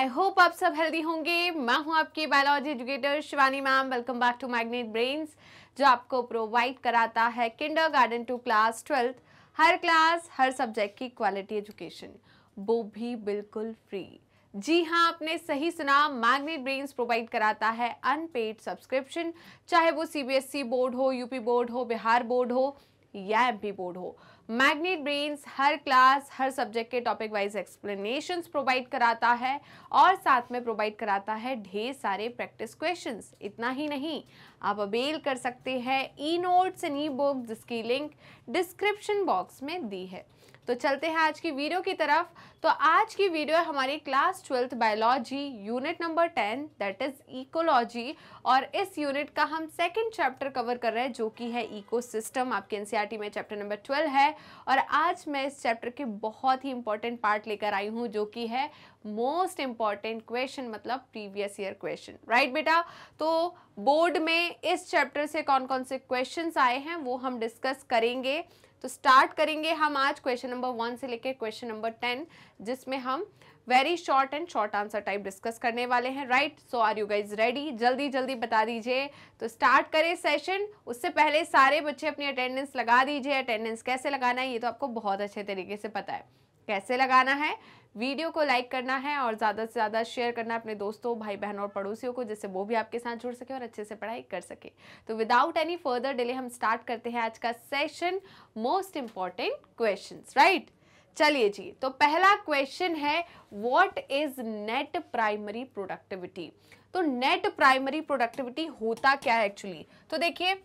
I hope आप सब healthy होंगे। मैं हूं आपकी biology educator Shivani ma'am. Welcome back to Magnet Brains, जो आपको प्रोवाइड कराता है किंडरगार्टन टू क्लास 12 हर क्लास हर सब्जेक्ट की क्वालिटी एजुकेशन, वो भी बिल्कुल फ्री। जी हाँ, आपने सही सुना, मैग्नेट ब्रेन्स प्रोवाइड कराता है अनपेड सब्सक्रिप्शन, चाहे वो सीबीएसई बोर्ड हो, यूपी बोर्ड हो, बिहार बोर्ड हो या एमपी बोर्ड हो। मैग्नेट ब्रेन्स हर क्लास हर सब्जेक्ट के टॉपिक वाइज एक्सप्लेनेशंस प्रोवाइड कराता है और साथ में प्रोवाइड कराता है ढेर सारे प्रैक्टिस क्वेश्चंस। इतना ही नहीं, आप अवेल कर सकते हैं e notes and E book, जिसकी लिंक डिस्क्रिप्शन बॉक्स में दी है। तो चलते हैं आज की वीडियो की तरफ। तो आज की वीडियो है हमारी class 12th biology unit number 10, that is ecology. और इस यूनिट का हम सेकंड चैप्टर कवर कर रहे हैं, जो कि है इकोसिस्टम। आपके एनसीईआरटी में चैप्टर नंबर 12 है और आज मैं इस चैप्टर के बहुत ही इंपॉर्टेंट पार्ट लेकर आई हूँ, जो कि है मोस्ट इंपॉर्टेंट क्वेश्चन, मतलब प्रीवियस ईयर क्वेश्चन। राइट बेटा? तो बोर्ड में इस चैप्टर से कौन कौन से क्वेश्चंस आए हैं वो हम डिस्कस करेंगे। तो स्टार्ट करेंगे हम आज क्वेश्चन नंबर 1 से लेकर क्वेश्चन नंबर 10, जिसमें हम very short and short answer type discuss करने वाले हैं। Right? So are you guys ready? जल्दी जल्दी बता दीजिए। तो स्टार्ट करें सेशन। उससे पहले सारे बच्चे अपनी अटेंडेंस लगा दीजिए। अटेंडेंस कैसे लगाना है ये तो आपको बहुत अच्छे तरीके से पता है। कैसे लगाना है? वीडियो को लाइक करना है और ज़्यादा से ज़्यादा शेयर करना है अपने दोस्तों, भाई बहन और पड़ोसियों को, जिससे वो भी आपके साथ जुड़ सके और अच्छे से पढ़ाई कर सके। तो विदाउट एनी फर्दर डिले हम स्टार्ट करते हैं आज का session, most important questions. Right? चलिए जी, तो पहला क्वेश्चन है, what is net primary productivity? तो नेट प्राइमरी प्रोडक्टिविटी होता क्या है एक्चुअली? तो देखिए,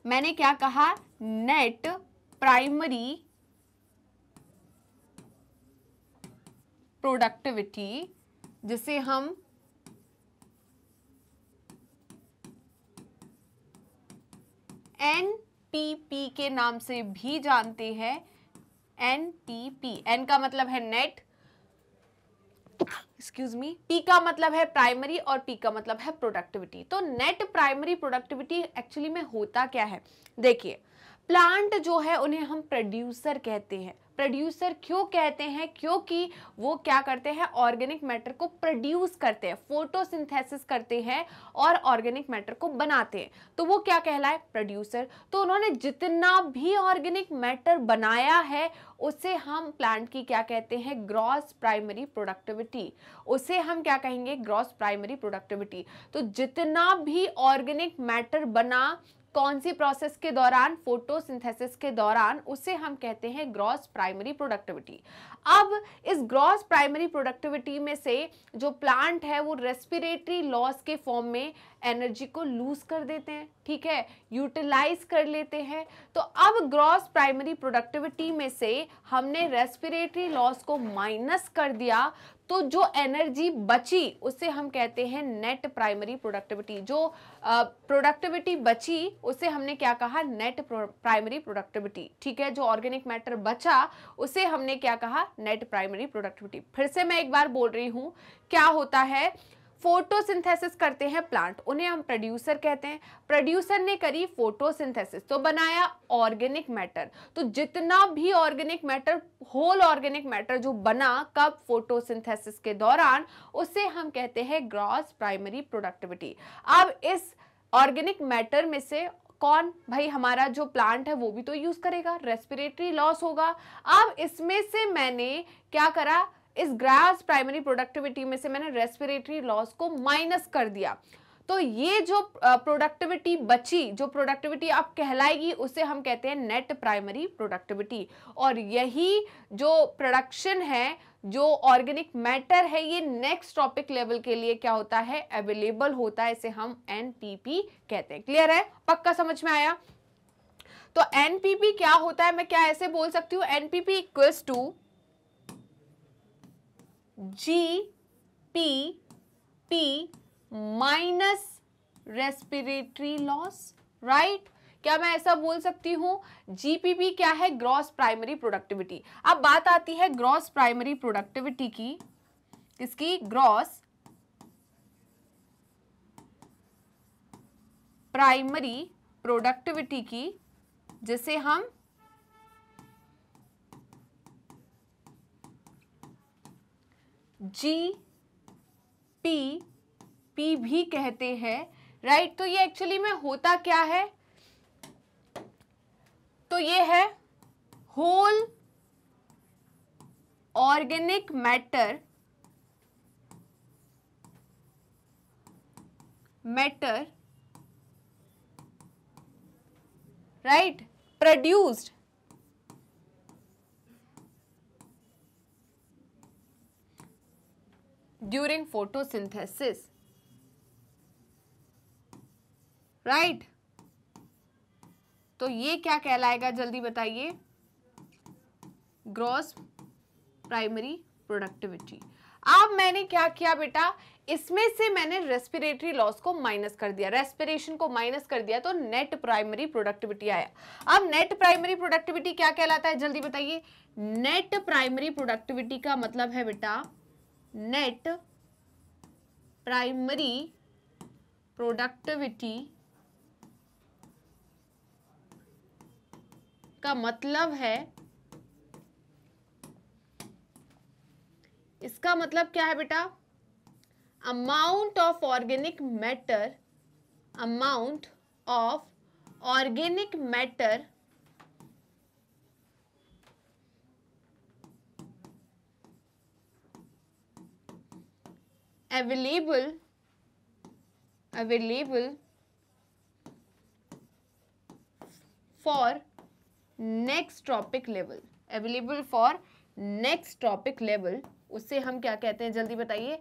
मैंने क्या कहा, नेट प्राइमरी प्रोडक्टिविटी, जिसे हम एनपीपी के नाम से भी जानते हैं। एनपीपी, एन का मतलब है नेट, एक्सक्यूज मी, पी का मतलब है प्राइमरी और पी का मतलब है प्रोडक्टिविटी। तो नेट प्राइमरी प्रोडक्टिविटी एक्चुअली में होता क्या है? देखिए, प्लांट जो है उन्हें हम प्रोड्यूसर कहते हैं। प्रोड्यूसर क्यों कहते हैं? क्योंकि वो क्या करते हैं, ऑर्गेनिक मैटर को प्रोड्यूस करते हैं, फोटोसिंथेसिस करते हैं और ऑर्गेनिक मैटर को बनाते हैं। तो वो क्या कहलाए? प्रोड्यूसर। तो उन्होंने जितना भी ऑर्गेनिक मैटर बनाया है उसे हम प्लांट की क्या कहते हैं, ग्रॉस प्राइमरी प्रोडक्टिविटी। उसे हम क्या कहेंगे, ग्रॉस प्राइमरी प्रोडक्टिविटी। तो जितना भी ऑर्गेनिक मैटर बना, कौन सी प्रोसेस के दौरान? फोटोसिंथेसिस के दौरान, उसे हम कहते हैं ग्रॉस प्राइमरी प्रोडक्टिविटी। अब इस ग्रॉस प्राइमरी प्रोडक्टिविटी में से जो प्लांट है वो रेस्पिरेटरी लॉस के फॉर्म में एनर्जी को लूज कर देते हैं, ठीक है, यूटिलाइज कर लेते हैं। तो अब ग्रॉस प्राइमरी प्रोडक्टिविटी में से हमने रेस्पिरेटरी लॉस को माइनस कर दिया, तो जो एनर्जी बची उसे हम कहते हैं नेट प्राइमरी प्रोडक्टिविटी। जो प्रोडक्टिविटी बची उसे हमने क्या कहा, नेट प्राइमरी प्रोडक्टिविटी। ठीक है, जो ऑर्गेनिक मैटर बचा उसे हमने क्या कहा, नेट प्राइमरी प्रोडक्टिविटी। फिर से मैं एक बार बोल रही हूं, क्या होता है, फोटोसिंथेसिस करते हैं प्लांट, उन्हें हम प्रोड्यूसर कहते हैं। प्रोड्यूसर ने करी फोटोसिंथेसिस, तो बनाया ऑर्गेनिक मैटर। तो जितना भी organic matter, whole organic matter जो बना, कब? फोटोसिंथेसिस के दौरान, उसे हम कहते हैं ग्रॉस प्राइमरी प्रोडक्टिविटी। अब इस ऑर्गेनिक मैटर में से कौन? भाई हमारा जो प्लांट है वो भी तो यूज करेगा, रेस्पिरेटरी लॉस होगा। अब इसमें से मैंने क्या करा, इस ग्रॉस प्राइमरी प्रोडक्टिविटी में से मैंने रेस्पिरेटरी लॉस को माइनस कर दिया। तो ये जो प्रोडक्टिविटी बची, जो प्रोडक्टिविटी अब कहलाएगी, उसे हम कहते हैं नेट प्राइमरी प्रोडक्टिविटी। और यही जो प्रोडक्शन है, जो ऑर्गेनिक मैटर है, ये नेक्स्ट टॉपिक लेवल के लिए क्या होता है, अवेलेबल होता है। इसे हम एनपीपी कहते हैं। क्लियर है? पक्का समझ में आया? तो एनपीपी क्या होता है, मैं क्या ऐसे बोल सकती हूँ, NPP equals to GPP minus respiratory loss. Right? क्या मैं ऐसा बोल सकती हूं? GPP क्या है, ग्रॉस प्राइमरी प्रोडक्टिविटी। अब बात आती है ग्रॉस प्राइमरी प्रोडक्टिविटी की, किसकी? ग्रॉस प्राइमरी प्रोडक्टिविटी की, जिसे हम GPP पी भी कहते हैं, राइट। तो ये एक्चुअली में होता क्या है, तो ये है whole organic matter right produced during photosynthesis, right. तो ये क्या कहलाएगा, जल्दी बताइए, ग्रॉस प्राइमरी प्रोडक्टिविटी। अब मैंने क्या किया बेटा, इसमें से मैंने रेस्पिरेटरी लॉस को माइनस कर दिया, रेस्पिरेशन को माइनस कर दिया, तो नेट प्राइमरी प्रोडक्टिविटी आया। अब नेट प्राइमरी प्रोडक्टिविटी क्या कहलाता है, जल्दी बताइए। नेट प्राइमरी प्रोडक्टिविटी का मतलब है बेटा, नेट प्राइमरी प्रोडक्टिविटी का मतलब है, इसका मतलब क्या है बेटा, amount of organic matter available for next topic level, उससे हम क्या कहते हैं, जल्दी बताइए।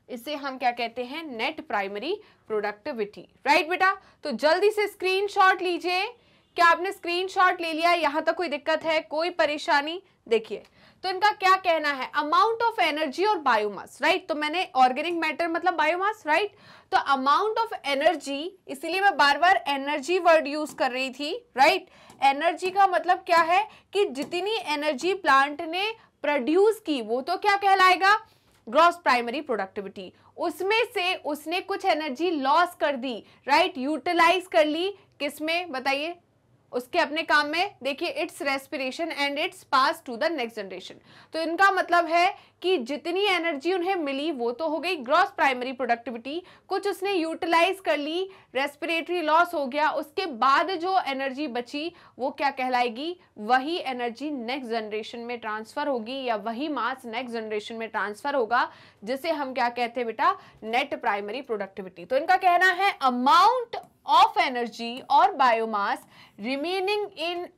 इसे हम क्या कहते हैं, नेट प्राइमरी प्रोडक्टिविटी, राइट बेटा। तो जल्दी से स्क्रीनशॉट लीजिए। क्या आपने स्क्रीनशॉट ले लिया, यहां तक कोई दिक्कत है, कोई परेशानी? देखिए, तो इनका क्या कहना है, अमाउंट ऑफ एनर्जी और बायोमास, राइट। तो मैंने ऑर्गेनिक मैटर मतलब बायोमास, राइट। तो अमाउंट ऑफ एनर्जी, इसीलिए मैं बार बार एनर्जी वर्ड यूज कर रही थी, राइट। एनर्जी का मतलब क्या है कि जितनी एनर्जी प्लांट ने प्रोड्यूस की वो तो क्या कहलाएगा, ग्रॉस प्राइमरी प्रोडक्टिविटी। उसमें से उसने कुछ एनर्जी लॉस कर दी, राइट, यूटिलाइज कर ली, किसमें बताइए, उसके अपने काम में। देखिए, it's respiration and it's pass to the next generation. तो इनका मतलब है कि जितनी एनर्जी उन्हें मिली वो तो हो गई ग्रॉस प्राइमरी प्रोडक्टिविटी, कुछ उसने यूटिलाइज कर ली, रेस्पिरेटरी लॉस हो गया, उसके बाद जो एनर्जी बची वो क्या कहलाएगी, वही एनर्जी नेक्स्ट जनरेशन में ट्रांसफर होगी, या वही मास नेक्स्ट जनरेशन में ट्रांसफर होगा, जिसे हम क्या कहते हैं बेटा, नेट प्राइमरी प्रोडक्टिविटी। तो इनका कहना है amount of energy or biomass remaining in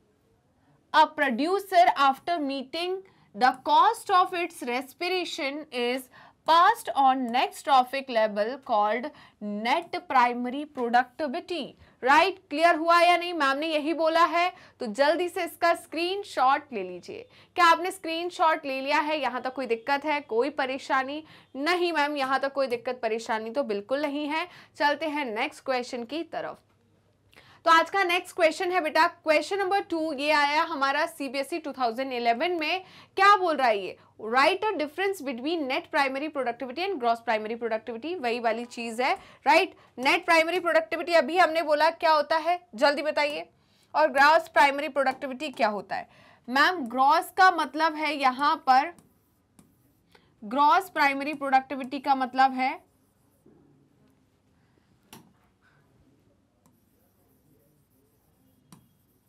a producer after meeting the cost of its respiration is passed on next trophic level called net primary productivity, right? Clear हुआ या नहीं, ma'am ने यही बोला है। तो जल्दी से इसका स्क्रीनशॉट ले लीजिए। क्या आपने स्क्रीनशॉट ले लिया है, यहां तक कोई दिक्कत है, कोई परेशानी? नहीं मैम, यहां तक कोई दिक्कत परेशानी तो बिल्कुल नहीं है। चलते हैं नेक्स्ट क्वेश्चन की तरफ। तो आज का नेक्स्ट क्वेश्चन है बेटा, क्वेश्चन नंबर 2, ये आया हमारा सीबीएसई 2011 में। क्या बोल रहा है ये, right a difference between net primary productivity and gross primary productivity, वही वाली चीज है, राइट। नेट प्राइमरी प्रोडक्टिविटी अभी हमने बोला क्या होता है, जल्दी बताइए, और ग्रॉस प्राइमरी प्रोडक्टिविटी क्या होता है? मैम, ग्रॉस का मतलब है यहां पर, ग्रॉस प्राइमरी प्रोडक्टिविटी का मतलब है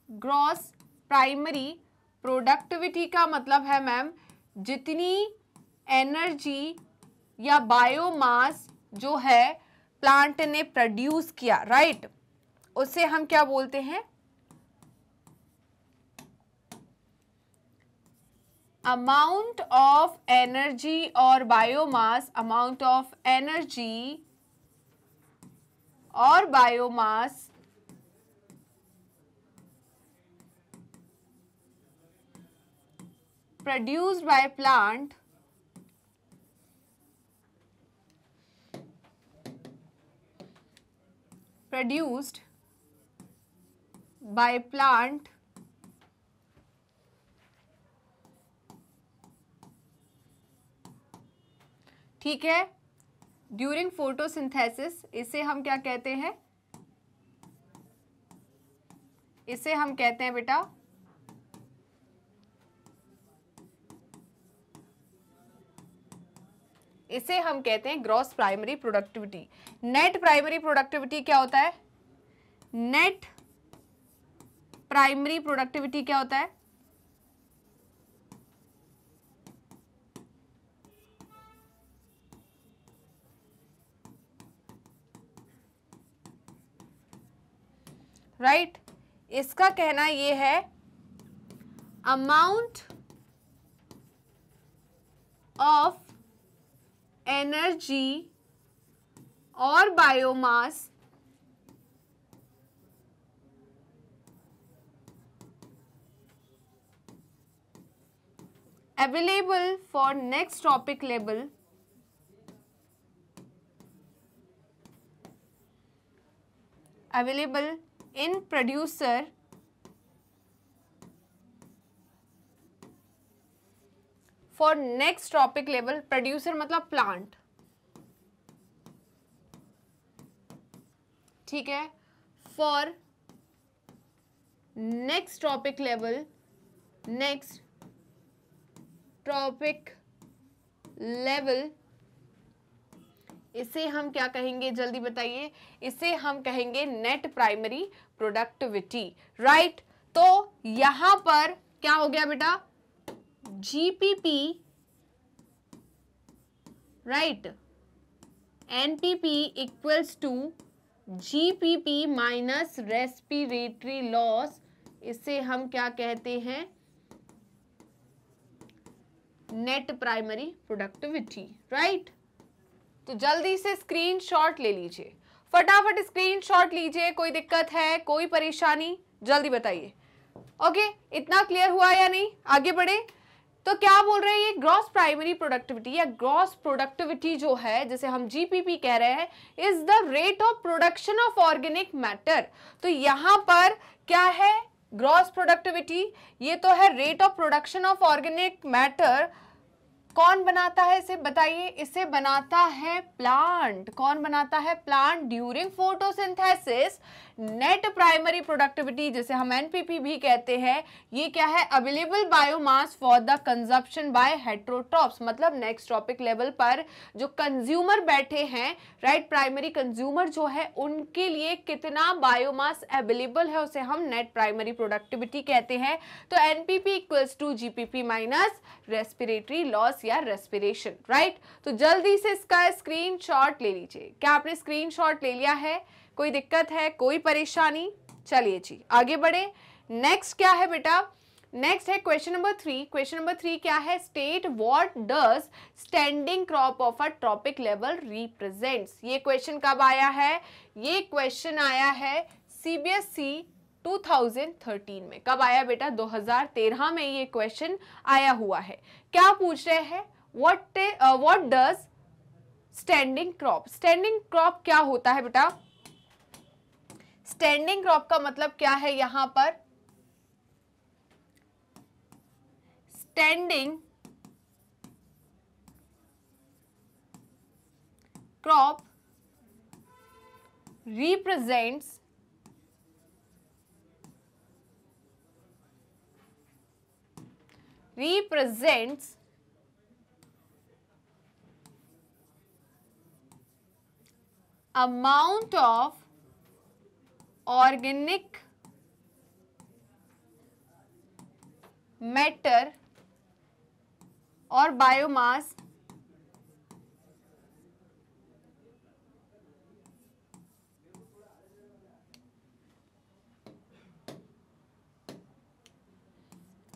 ग्रॉस प्राइमरी प्रोडक्टिविटी का मतलब है मैम, जितनी एनर्जी या बायोमास जो है प्लांट ने प्रोड्यूस किया, राइट, उसे हम क्या बोलते हैं, अमाउंट ऑफ एनर्जी और बायोमास, अमाउंट ऑफ एनर्जी और बायोमास produced by plant ठीक है, ड्यूरिंग फोटोसिंथेसिस, इसे हम क्या कहते हैं, इसे हम कहते हैं बेटा इसे हम कहते हैं gross primary productivity. Net primary productivity क्या होता है? नेट प्राइमरी प्रोडक्टिविटी क्या होता है? राइट इसका कहना ये है अमाउंट ऑफ एनर्जी और biomass available for next topic level available in producer for next topic level। producer मतलब plant, ठीक है। for next topic level, next topic level, इसे हम क्या कहेंगे जल्दी बताइए? इसे हम कहेंगे नेट प्राइमरी प्रोडक्टिविटी। राइट तो यहां पर क्या हो गया बेटा? GPP, right, NPP equals to GPP minus respiratory loss, इसे हम क्या कहते हैं? Net primary productivity. राइट तो जल्दी से स्क्रीनशॉट ले लीजिए, फटाफट स्क्रीनशॉट लीजिए। कोई दिक्कत है, कोई परेशानी, जल्दी बताइए। ओके इतना क्लियर हुआ या नहीं? आगे बढ़े तो क्या बोल रहे हैं ये ग्रॉस प्राइमरी प्रोडक्टिविटी या ग्रॉस प्रोडक्टिविटी जो है जिसे हम जीपीपी कह रहे हैं is the rate of production of organic matter. तो यहां पर क्या है ग्रॉस प्रोडक्टिविटी? ये तो है rate of production of organic matter. कौन बनाता है इसे बताइए? इसे बनाता है प्लांट। कौन बनाता है? Plant during photosynthesis. Net primary productivity जिसे हम एनपीपी भी कहते हैं, ये क्या है? Available biomass for the consumption by heterotrophs, मतलब नेक्स्ट टॉपिक लेवल पर जो कंज्यूमर बैठे हैं, राइट, प्राइमरी कंज्यूमर जो है उनके लिए कितना बायोमास अवेलेबल है उसे हम नेट प्राइमरी प्रोडक्टिविटी कहते हैं। तो NPP equals to GPP minus respiratory loss या रेस्पिरेशन। राइट तो जल्दी से इसका स्क्रीनशॉट ले लीजिए। क्या आपने स्क्रीनशॉट ले लिया है? कोई दिक्कत है, कोई परेशानी? चलिए जी आगे बढ़े। नेक्स्ट क्या है बेटा? नेक्स्ट है क्वेश्चन नंबर 3। क्वेश्चन नंबर 3 क्या है? State what does standing crop of a trophic level represents. ये क्वेश्चन कब आया है? ये क्वेश्चन आया है सीबीएसई 2013 में। कब आया बेटा? 2013 में ये क्वेश्चन आया हुआ है। क्या पूछ रहे हैं? What does standing crop. Standing crop क्या होता है बेटा? स्टैंडिंग क्रॉप का मतलब क्या है यहां पर? Standing crop represents amount of organic matter और बायोमास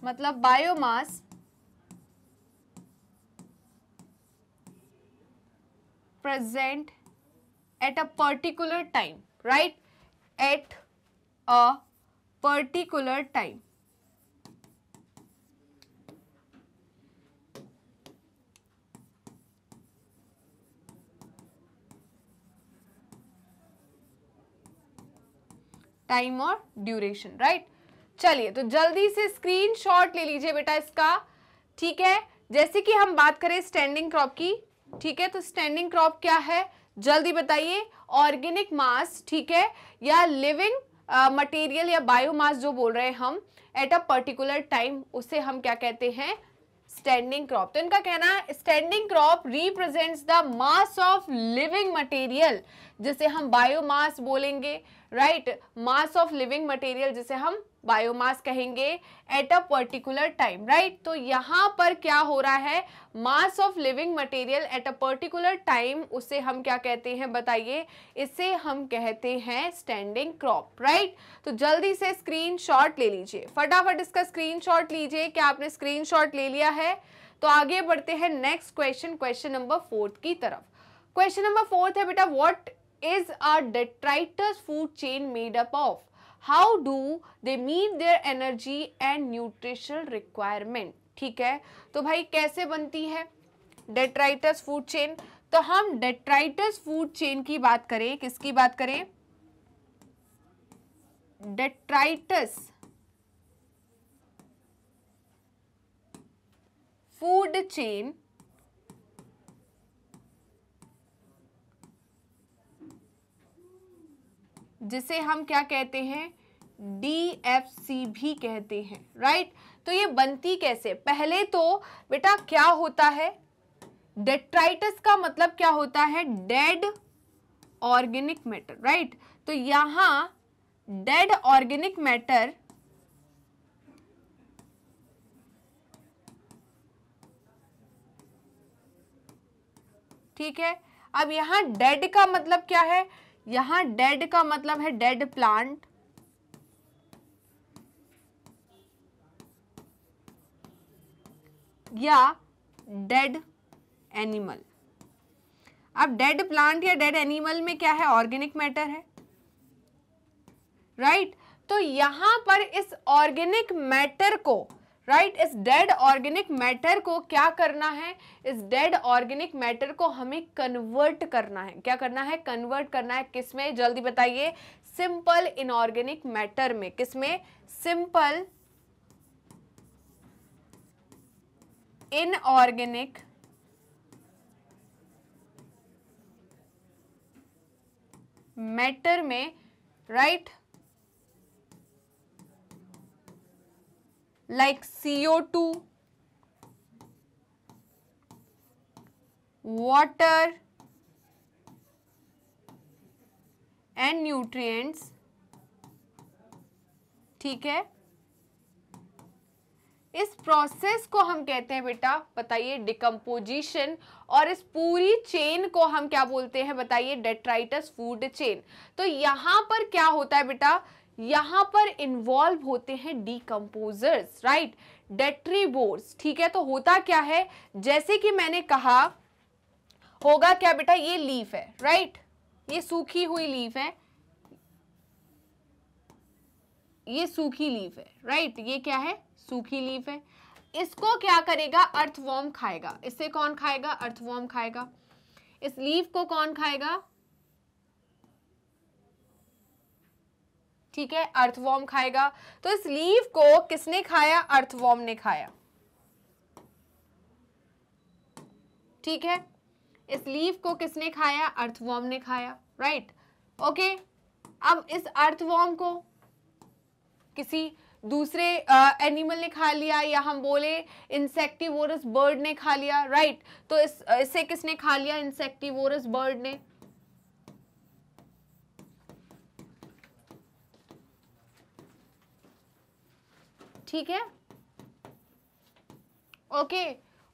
मतलब biomass present at a particular time, right? At a particular time. Time और ड्यूरेशन, राइट? चलिए तो जल्दी से स्क्रीनशॉट ले लीजिए बेटा इसका, ठीक है। जैसे कि हम बात करें स्टैंडिंग क्रॉप की, ठीक है, तो स्टैंडिंग क्रॉप क्या है जल्दी बताइए? ऑर्गेनिक मास, ठीक है, या लिविंग मटेरियल या बायोमास जो बोल रहे हैं हम एट अ पर्टिकुलर टाइम, उसे हम क्या कहते हैं? Standing crop. तो इनका कहना है standing crop represents the mass of living material, जिसे हम बायोमास बोलेंगे, right, mass of living material जिसे हम बायोमास कहेंगे at a particular time, right. तो यहाँ पर क्या हो रहा है, mass of living material at a particular time, उसे हम क्या कहते हैं बताइए, इसे हम कहते हैं स्टैंडिंग क्रॉप, राइट। तो जल्दी से स्क्रीनशॉट ले लीजिए, फटाफट इसका स्क्रीनशॉट लीजिए। क्या आपने स्क्रीनशॉट ले लिया है? तो आगे बढ़ते हैं नेक्स्ट क्वेश्चन, क्वेश्चन नंबर 4 की तरफ। क्वेश्चन नंबर 4 है बेटा, what is a detritus food chain made up of? How do they meet their energy and nutritional requirement? ठीक है, तो भाई कैसे बनती है डेट्राइटस फूड चेन? तो हम डेट्राइटस फूड चेन की बात करें, किसकी बात करें? डेट्राइटस फूड चेन जिसे हम क्या कहते हैं, DFC भी कहते हैं, राइट। तो ये बनती कैसे? पहले तो बेटा क्या होता है, डेट्राइटस का मतलब क्या होता है, डेड ऑर्गेनिक मैटर, राइट। तो यहां डेड ऑर्गेनिक मैटर ठीक है। अब यहां डेड का मतलब क्या है, यहां डेड का मतलब है डेड प्लांट या डेड एनिमल। अब डेड प्लांट या डेड एनिमल में क्या है, ऑर्गेनिक मैटर है, राइट। तो यहां पर इस ऑर्गेनिक मैटर को, राइट, इस डेड ऑर्गेनिक मैटर को क्या करना है, इस डेड ऑर्गेनिक मैटर को हमें कन्वर्ट करना है। क्या करना है, कन्वर्ट करना है। किसमें, जल्दी बताइए, सिंपल इनऑर्गेनिक मैटर में। किसमें, सिंपल इनऑर्गेनिक मैटर में, right, like CO2, water and nutrients, ठीक है। इस प्रोसेस को हम कहते हैं बेटा, बताइए, डिकम्पोजिशन। और इस पूरी चेन को हम क्या बोलते हैं बताइए, डेट्राइटस फूड चेन। तो यहां पर क्या होता है बेटा, यहां पर इन्वॉल्व होते हैं डीकम्पोजर्स, राइट, डेट्रीबोर्स, ठीक है। तो होता क्या है, जैसे कि मैंने कहा, होगा क्या बेटा, ये लीफ है, राइट, ये सूखी हुई लीफ है, ये सूखी लीफ है, राइट, ये क्या है, सूखी लीफ है। इसको क्या करेगा, अर्थवॉर्म खाएगा। इसे कौन खाएगा, अर्थवॉर्म खाएगा। इस लीफ को कौन खाएगा, ठीक है, अर्थवॉर्म खाएगा। तो इस लीफ को किसने खाया, अर्थवॉर्म ने खाया, ठीक है। इस लीफ को किसने खाया, अर्थवॉर्म ने खाया, राइट, ओके। अब इस अर्थवॉर्म को किसी दूसरे एनिमल ने खा लिया, या हम बोले इंसेक्टिवोरस बर्ड ने खा लिया, राइट। तो इसे किसने खा लिया, इंसेक्टिवोरस बर्ड ने, ठीक है, ओके।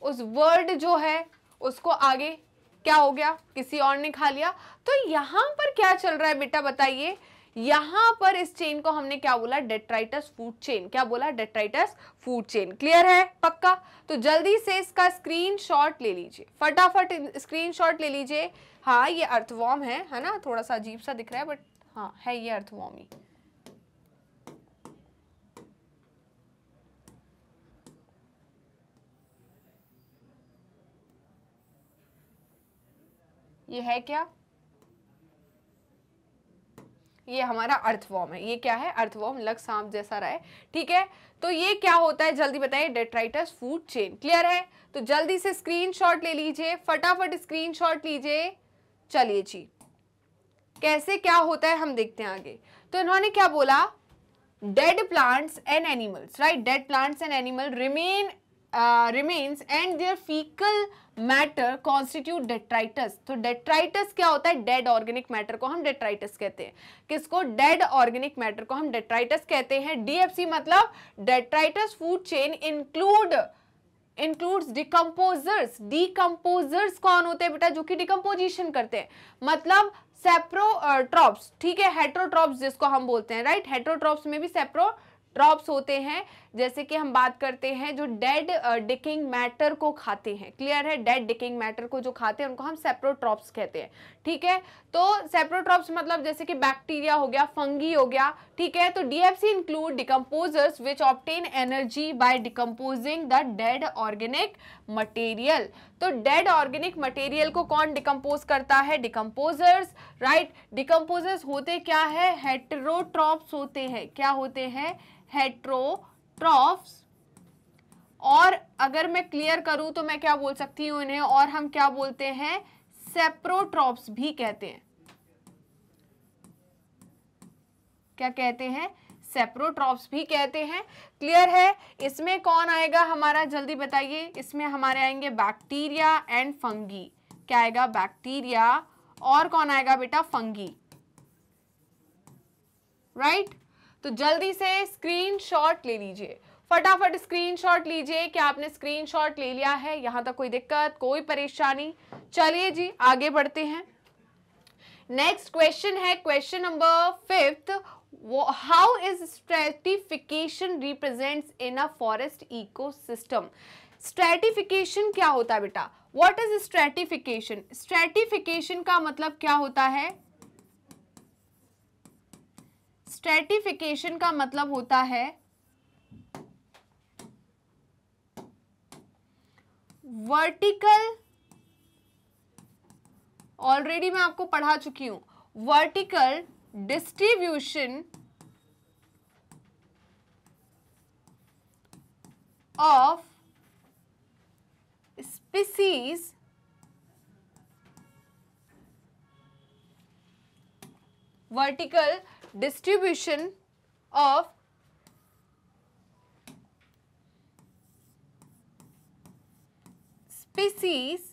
उस वर्ड जो है उसको आगे क्या हो गया, किसी और ने खा लिया। तो यहां पर क्या चल रहा है बेटा बताइए, यहां पर इस चेन को हमने क्या बोला, डेट्राइटस फूड चेन। क्या बोला, डेट्राइटस फूड चेन। क्लियर है, पक्का? तो जल्दी से इसका स्क्रीनशॉट ले लीजिए, फटाफट स्क्रीनशॉट ले लीजिए। हाँ, ये अर्थवॉर्म है ना, थोड़ा सा अजीब सा दिख रहा है, बट हाँ है ये अर्थवॉर्म ही। ये है क्या, ये हमारा अर्थवॉर्म है। ये क्या है, अर्थवॉर्म, लग सांप जैसा रहा है, ठीक है। तो ये क्या होता है, जल्दी बताइए, डेट्राइटस फूड चेन। क्लियर है? तो जल्दी से स्क्रीनशॉट ले लीजिए, फटाफट स्क्रीनशॉट लीजिए। चलिए जी, कैसे क्या होता है हम देखते हैं आगे। तो इन्होंने क्या बोला, dead plants and animals, right, dead plants and animal remain remains and their fecal matter constitute detritus। तो detritus क्या होता है? dead organic matter को हम detritus कहते हैं। किसको? dead organic matter को हम detritus कहते हैं। DFC मतलब detritus food chain includes decomposers। decomposers कौन होते हैं बेटा? जो कि डिकम्पोजिशन करते हैं, मतलब सेप्रोट्रॉप्स, ठीक है, हेट्रोट्रॉप्स जिसको हम बोलते हैं, राइट। हेट्रोट्रॉप्स में भी सेप्रोट्रॉप्स होते हैं, जैसे कि हम बात करते हैं जो डेड डिकिंग मैटर को खाते हैं, क्लियर है, डेड डिकिंग मैटर को जो खाते हैं उनको हम सेप्रोट्रॉप्स कहते हैं, ठीक है। तो सेप्रोट्रॉप्स मतलब जैसे कि बैक्टीरिया हो गया, फंगी हो गया, ठीक है। तो DFC include decomposers which obtain energy by decomposing the dead organic material. तो डेड ऑर्गेनिक मटेरियल को कौन डिकम्पोज करता है? Decomposers, right. डिकम्पोजर्स होते क्या है? हेटेरोट्रॉप्स होते हैं। क्या होते हैं? हेटेरोट्रॉप्स। और अगर मैं क्लियर करूं तो मैं क्या बोल सकती हूं इन्हें? और हम क्या बोलते हैं? सेप्रोट्रॉप्स भी कहते हैं। क्या कहते हैं? सेप्रोट्रॉप्स भी कहते हैं, क्लियर है। इसमें कौन आएगा हमारा? जल्दी बताइए। इसमें हमारे आएंगे बैक्टीरिया एंड फंगी। क्या आएगा? बैक्टीरिया, और कौन आएगा बेटा? Fungi, right. तो जल्दी से स्क्रीनशॉट ले लीजिए, फटाफट स्क्रीनशॉट लीजिए। क्या आपने स्क्रीनशॉट ले लिया है? यहां तक कोई दिक्कत, कोई परेशानी? चलिए जी आगे बढ़ते हैं। नेक्स्ट क्वेश्चन है question number 5th। How is stratification represents in a forest ecosystem. Stratification क्या होता है बेटा? What is stratification? स्ट्रेटिफिकेशन का मतलब क्या होता है? स्ट्रेटिफिकेशन का मतलब होता है वर्टिकल, ऑलरेडी मैं आपको पढ़ा चुकी हूं, vertical distribution of species vertical distribution of species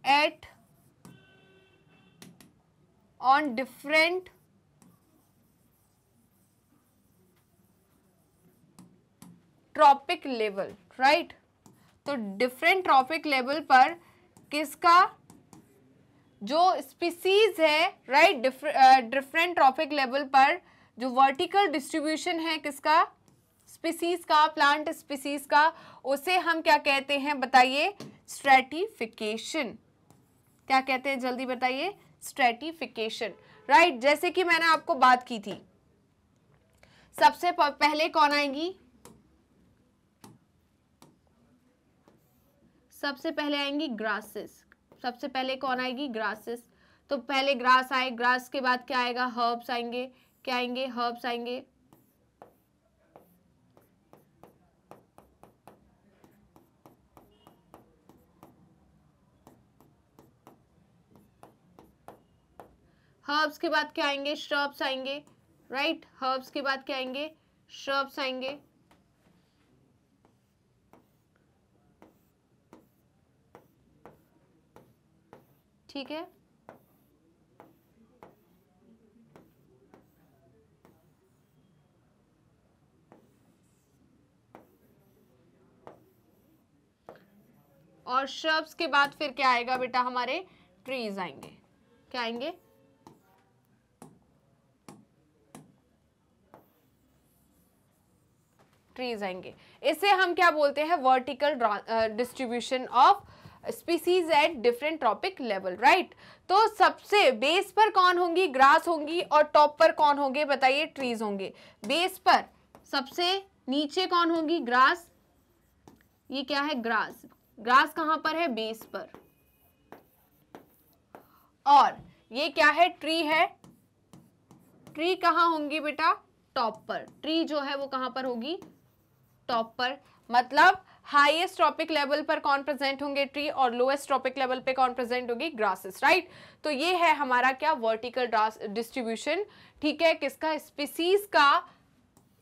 at on different trophic level, right. तो डिफरेंट ट्रॉपिक लेवल पर किसका जो स्पीसीज है, राइट, डिफरेंट ट्रॉपिक लेवल पर जो वर्टिकल डिस्ट्रीब्यूशन है किसका? स्पीसीज का, प्लांट स्पीसीज का, उसे हम क्या कहते हैं बताइए? स्ट्रेटिफिकेशन। क्या कहते हैं? जल्दी बताइए। Stratification, right. जैसे कि मैंने आपको बात की थी, सबसे पहले कौन आएंगी? सबसे पहले आएंगी ग्रासेस। सबसे पहले कौन आएगी? ग्रासेस। तो पहले ग्रास आए, ग्रास के बाद क्या आएगा? हर्ब्स आएंगे। क्या आएंगे? हर्ब्स आएंगे। हर्ब्स के बाद क्या आएंगे? श्रब्स आएंगे, राइट। हर्ब्स के बाद क्या आएंगे? श्रब्स आएंगे। ठीक है। और श्रब्स के बाद फिर क्या आएगा बेटा? हमारे ट्रीज आएंगे। क्या आएंगे? ट्रीज आएंगे। इसे हम क्या बोलते हैं? Vertical distribution of species at different trophic level, right. तो सबसे बेस पर कौन होंगी? ग्रास होंगी। और टॉप पर कौन होंगे बताइए? ट्रीज होंगे। बेस पर सबसे नीचे कौन होंगी? ग्रास। ये क्या है? ग्रास। ग्रास कहां पर है? बेस पर। और ये क्या है? ट्री है। ट्री कहां होंगी बेटा? टॉप पर। ट्री जो है वो कहां पर होगी? टॉप पर। मतलब हाईएस्ट ट्रॉपिक लेवल पर कौन प्रेजेंट होंगे? ट्री। और लोएस्ट ट्रॉपिक लेवल पे कौन प्रेजेंट होगी? Grasses, right. तो ये है हमारा क्या? वर्टिकल डिस्ट्रीब्यूशन, ठीक है, किसका? स्पीसीज का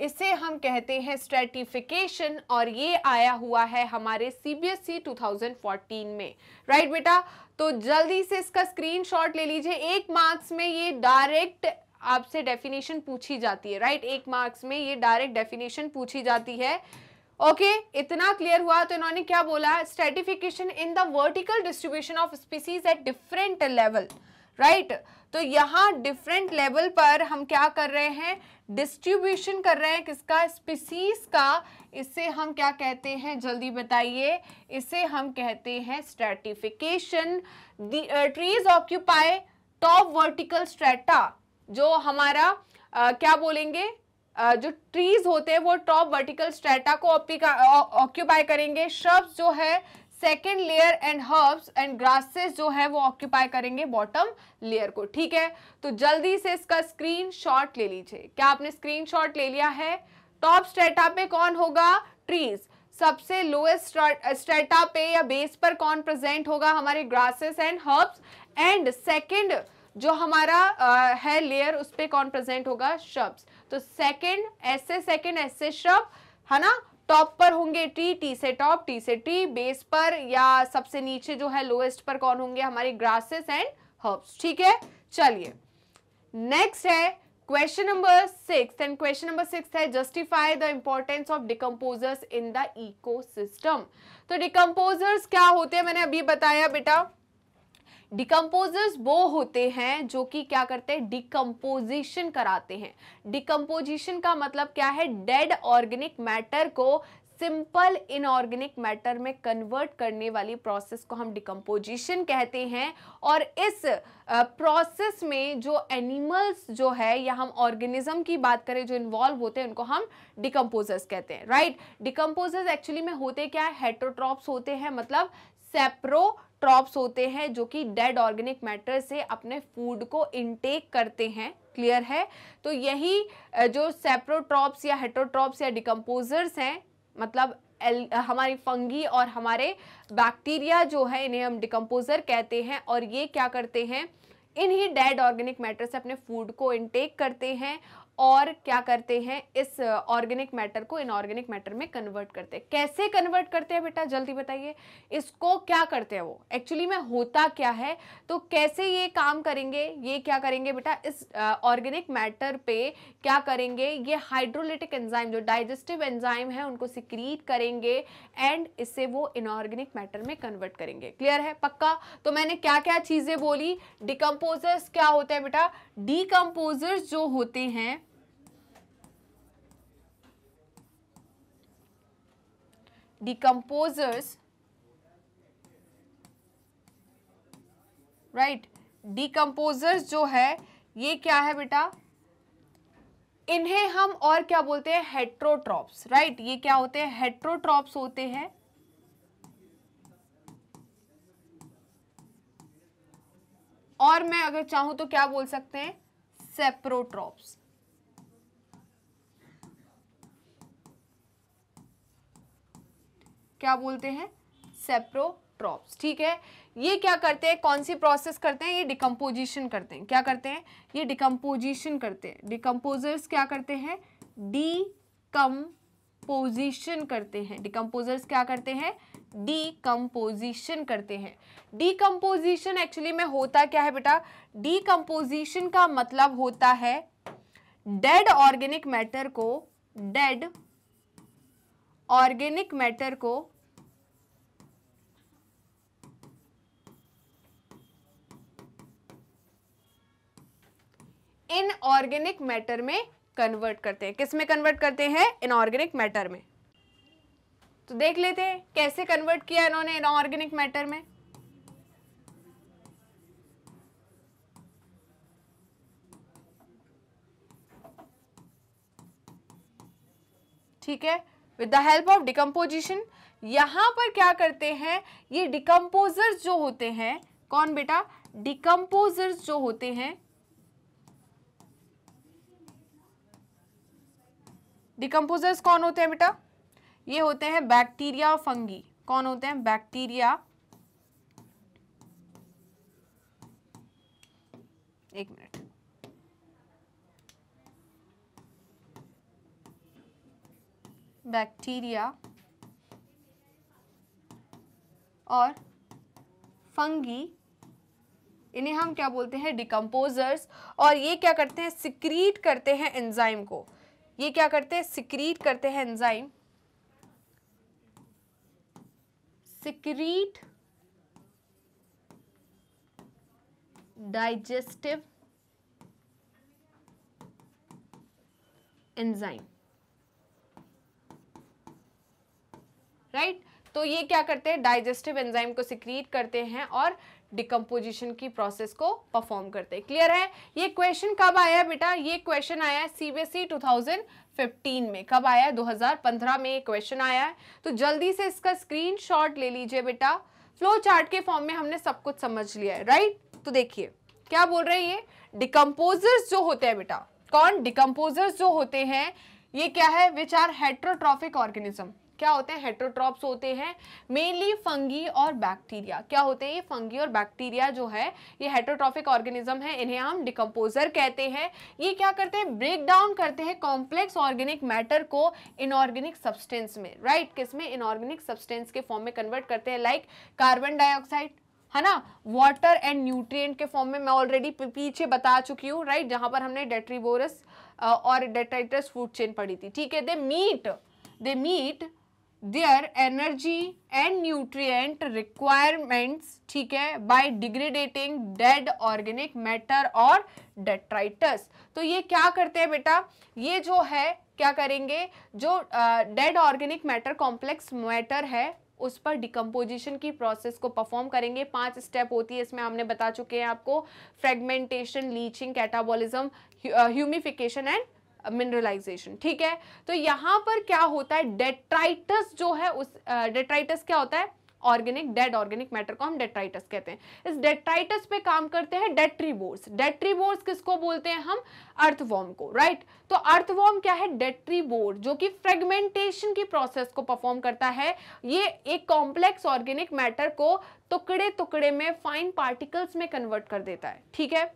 इसे हम कहते हैं स्ट्रेटिफिकेशन, और ये आया हुआ है हमारे सीबीएसई 2014 में। राइट बेटा, तो जल्दी से इसका स्क्रीनशॉट ले लीजिए। 1 मार्क्स में ये डायरेक्ट आपसे डेफिनेशन पूछी जाती है। राइट, 1 मार्क्स में ये डायरेक्ट डेफिनेशन पूछी जाती है। ओके, इतना क्लियर हुआ। तो इन्होंने क्या बोला, stratification in the vertical distribution of species at different level. Right, तो यहाँ डिफरेंट लेवल पर हम क्या कर रहे हैं, डिस्ट्रीब्यूशन कर रहे हैं किसका, स्पीसीज का। इसे हम क्या कहते हैं, जल्दी बताइए। इसे हम कहते हैं stratification. Trees occupy top vertical strata, जो हमारा क्या बोलेंगे, जो ट्रीज होते हैं वो टॉप वर्टिकल स्ट्रेटा को ऑक्यूपाई करेंगे। श्रब्स जो है second layer, and herbs and grasses जो है वो ऑक्यूपाई करेंगे बॉटम लेयर को। ठीक है, तो जल्दी से इसका स्क्रीनशॉट ले लीजिए। क्या आपने स्क्रीनशॉट ले लिया है? टॉप स्ट्रेटा पे कौन होगा, ट्रीज। सबसे लोएस्ट स्ट्रेटा पे या बेस पर कौन प्रेजेंट होगा, हमारे grasses and herbs. And second जो हमारा है लेयर, उस पे कौन प्रेजेंट होगा, श्रब्स। तो सेकेंड ऐसे श्रब है ना, टॉप पर होंगे टी, टी से टॉप, टी से टी। बेस पर या सबसे नीचे जो है लोएस्ट पर कौन होंगे, हमारे ग्रासेस एंड हर्ब्स। ठीक है, चलिए नेक्स्ट है question number 6, and question number 6 है justify the importance of decomposers in the ecosystem. तो डिकम्पोजर्स क्या होते हैं, मैंने अभी बताया बेटा। डिकम्पोजर्स वो होते हैं जो कि क्या करते हैं, डिकम्पोजिशन कराते हैं। डिकम्पोजिशन का मतलब क्या है, डेड ऑर्गेनिक मैटर को सिंपल इनऑर्गेनिक मैटर में कन्वर्ट करने वाली प्रोसेस को हम डिकम्पोजिशन कहते हैं। और इस प्रोसेस में जो एनिमल्स जो है, या हम ऑर्गेनिज्म की बात करें जो इन्वॉल्व होते हैं, उनको हम डिकम्पोजर्स कहते हैं। राइट, डिकम्पोजर्स एक्चुअली में होते क्या है, हेटरोट्रॉप्स होते हैं, मतलब सेप्रोट्रॉप्स होते हैं, जो कि डेड ऑर्गेनिक मैटर से अपने फूड को इनटेक करते हैं। क्लियर है, तो यही जो सेप्रोट्रॉप्स या हेटरोट्रॉप्स या डिकम्पोजर्स हैं, मतलब हमारी फंगी और हमारे बैक्टीरिया जो है, इन्हें हम डिकम्पोजर कहते हैं। और ये क्या करते हैं, इन्हीं डेड ऑर्गेनिक मैटर से अपने फूड को इनटेक करते हैं और क्या करते हैं, इस ऑर्गेनिक मैटर को इनऑर्गेनिक मैटर में कन्वर्ट करते हैं। कैसे कन्वर्ट करते हैं बेटा, जल्दी बताइए। इसको क्या करते हैं, वो एक्चुअली में होता क्या है, तो कैसे ये काम करेंगे, ये क्या करेंगे बेटा, इस ऑर्गेनिक मैटर पे क्या करेंगे, ये हाइड्रोलिटिक एंजाइम, जो डाइजेस्टिव एंजाइम है, उनको सिक्रीट करेंगे एंड इससे वो इनऑर्गेनिक मैटर में कन्वर्ट करेंगे। क्लियर है, पक्का। तो मैंने क्या क्या चीजें बोली, डिकम्पोजर्स क्या होते हैं बेटा, डिकम्पोजर्स जो होते हैं, डिकम्पोजर्स, राइट, डिकम्पोजर्स जो है ये क्या है बेटा, इन्हें हम और क्या बोलते हैं, हेट्रोट्रॉप्स। राइट, ये क्या होते हैं, हेट्रोट्रॉप्स होते हैं। और मैं अगर चाहूं तो क्या बोल सकते हैं, सेप्रोट्रॉप्स। क्या बोलते हैं, सेप्रोट्रॉप्स। ठीक है, ये क्या करते हैं, कौन सी प्रोसेस करते हैं, ये डिकम्पोजिशन करते हैं। क्या करते हैं, ये डिकम्पोजिशन करते हैं। डिकम्पोजर्स क्या करते हैं, डिकम्पोजिशन करते हैं। डिकम्पोजर्स क्या करते हैं, डिकम्पोजिशन करते हैं। डिकम्पोजिशन एक्चुअली में होता क्या है बेटा, डिकम्पोजिशन का मतलब होता है डेड ऑर्गेनिक मैटर को, डेड ऑर्गेनिक मैटर को इनऑर्गेनिक मैटर में कन्वर्ट करते हैं। किस में कन्वर्ट करते हैं, इनऑर्गेनिक मैटर में। तो देख लेते हैं कैसे कन्वर्ट किया इन्होंने इनऑर्गेनिक मैटर में। ठीक है, with the help of decomposition. यहां पर क्या करते हैं, ये डिकम्पोजर्स जो होते हैं, कौन बेटा, डिकम्पोजर्स जो होते हैं, डिकम्पोजर्स कौन होते हैं बेटा, ये होते हैं बैक्टीरिया और फंगी। कौन होते हैं, बैक्टीरिया, एक मिनट, बैक्टीरिया और फंगी, इन्हें हम क्या बोलते हैं, डिकम्पोजर्स। और ये क्या करते हैं, सिक्रीट करते हैं एंजाइम को। ये क्या करते हैं, सिक्रीट करते हैं enzyme, secrete digestive enzyme, right. तो ये क्या करते हैं, डाइजेस्टिव एंजाइम को सिक्रीट करते हैं और डिकम्पोजिशन की प्रोसेस को परफॉर्म करते हैं। क्लियर है। ये क्वेश्चन कब आया बेटा, ये क्वेश्चन आया सीबीएसई 2015 में। कब आया, 2015 में ये क्वेश्चन आया है। तो जल्दी से इसका स्क्रीनशॉट ले लीजिए बेटा। फ्लो चार्ट के फॉर्म में हमने सब कुछ समझ लिया है, राइट। तो देखिए क्या बोल रहे हैं, ये डिकम्पोजर्स जो होते हैं बेटा, कौन, डिकम्पोजर्स जो होते हैं, ये क्या है, विच आर हेट्रोट्रॉफिक ऑर्गेनिज्म। क्या होते हैं, हेट्रोट्रॉप्स होते हैं, मेनली फंगी और बैक्टीरिया। क्या होते हैं, ये फंगी और बैक्टीरिया जो है ये हेट्रोट्रॉफिक ऑर्गेनिज्म है, इन्हें हम डिकम्पोजर कहते हैं। ये क्या करते हैं, ब्रेक डाउन करते हैं कॉम्प्लेक्स ऑर्गेनिक मैटर को इनऑर्गेनिक सब्सटेंस में, राइट। किसमें, इनऑर्गेनिक सब्सटेंस के फॉर्म में कन्वर्ट करते हैं, लाइक कार्बन डाइऑक्साइड, है ना, वाटर एंड न्यूट्रिएंट के फॉर्म में मैं ऑलरेडी पीछे बता चुकी हूँ, राइट, जहां पर हमने डेट्रीबोरस और डेट्राइटस फूड चेन पढ़ी थी। ठीक है, they meet their energy and nutrient requirements, ठीक है, by degradating dead organic matter और डेट्राइटस। तो ये क्या करते हैं बेटा, ये जो है क्या करेंगे, जो dead organic matter, complex matter है, उस पर डिकम्पोजिशन की प्रोसेस को परफॉर्म करेंगे। 5 स्टेप होती है इसमें, हमने बता चुके हैं आपको, fragmentation, leaching, catabolism, humification and mineralization. ठीक है, तो यहां पर क्या होता है, डेट्राइटस जो है, उस डेट्राइटस क्या होता है, ऑर्गेनिक, डेड ऑर्गेनिक मैटर को हम डेट्राइटस कहते हैं। इस डेट्राइटस पे काम करते हैं डेट्रीबोर्स। डेट्रीबोर्स किसको बोलते हैं हम, अर्थवॉर्म को, राइट। तो अर्थवॉर्म क्या है, डेट्रीबोर, जो कि फ्रेगमेंटेशन की प्रोसेस को परफॉर्म करता है। ये एक कॉम्प्लेक्स ऑर्गेनिक मैटर को टुकड़े टुकड़े में, फाइन पार्टिकल्स में कन्वर्ट कर देता है। ठीक है,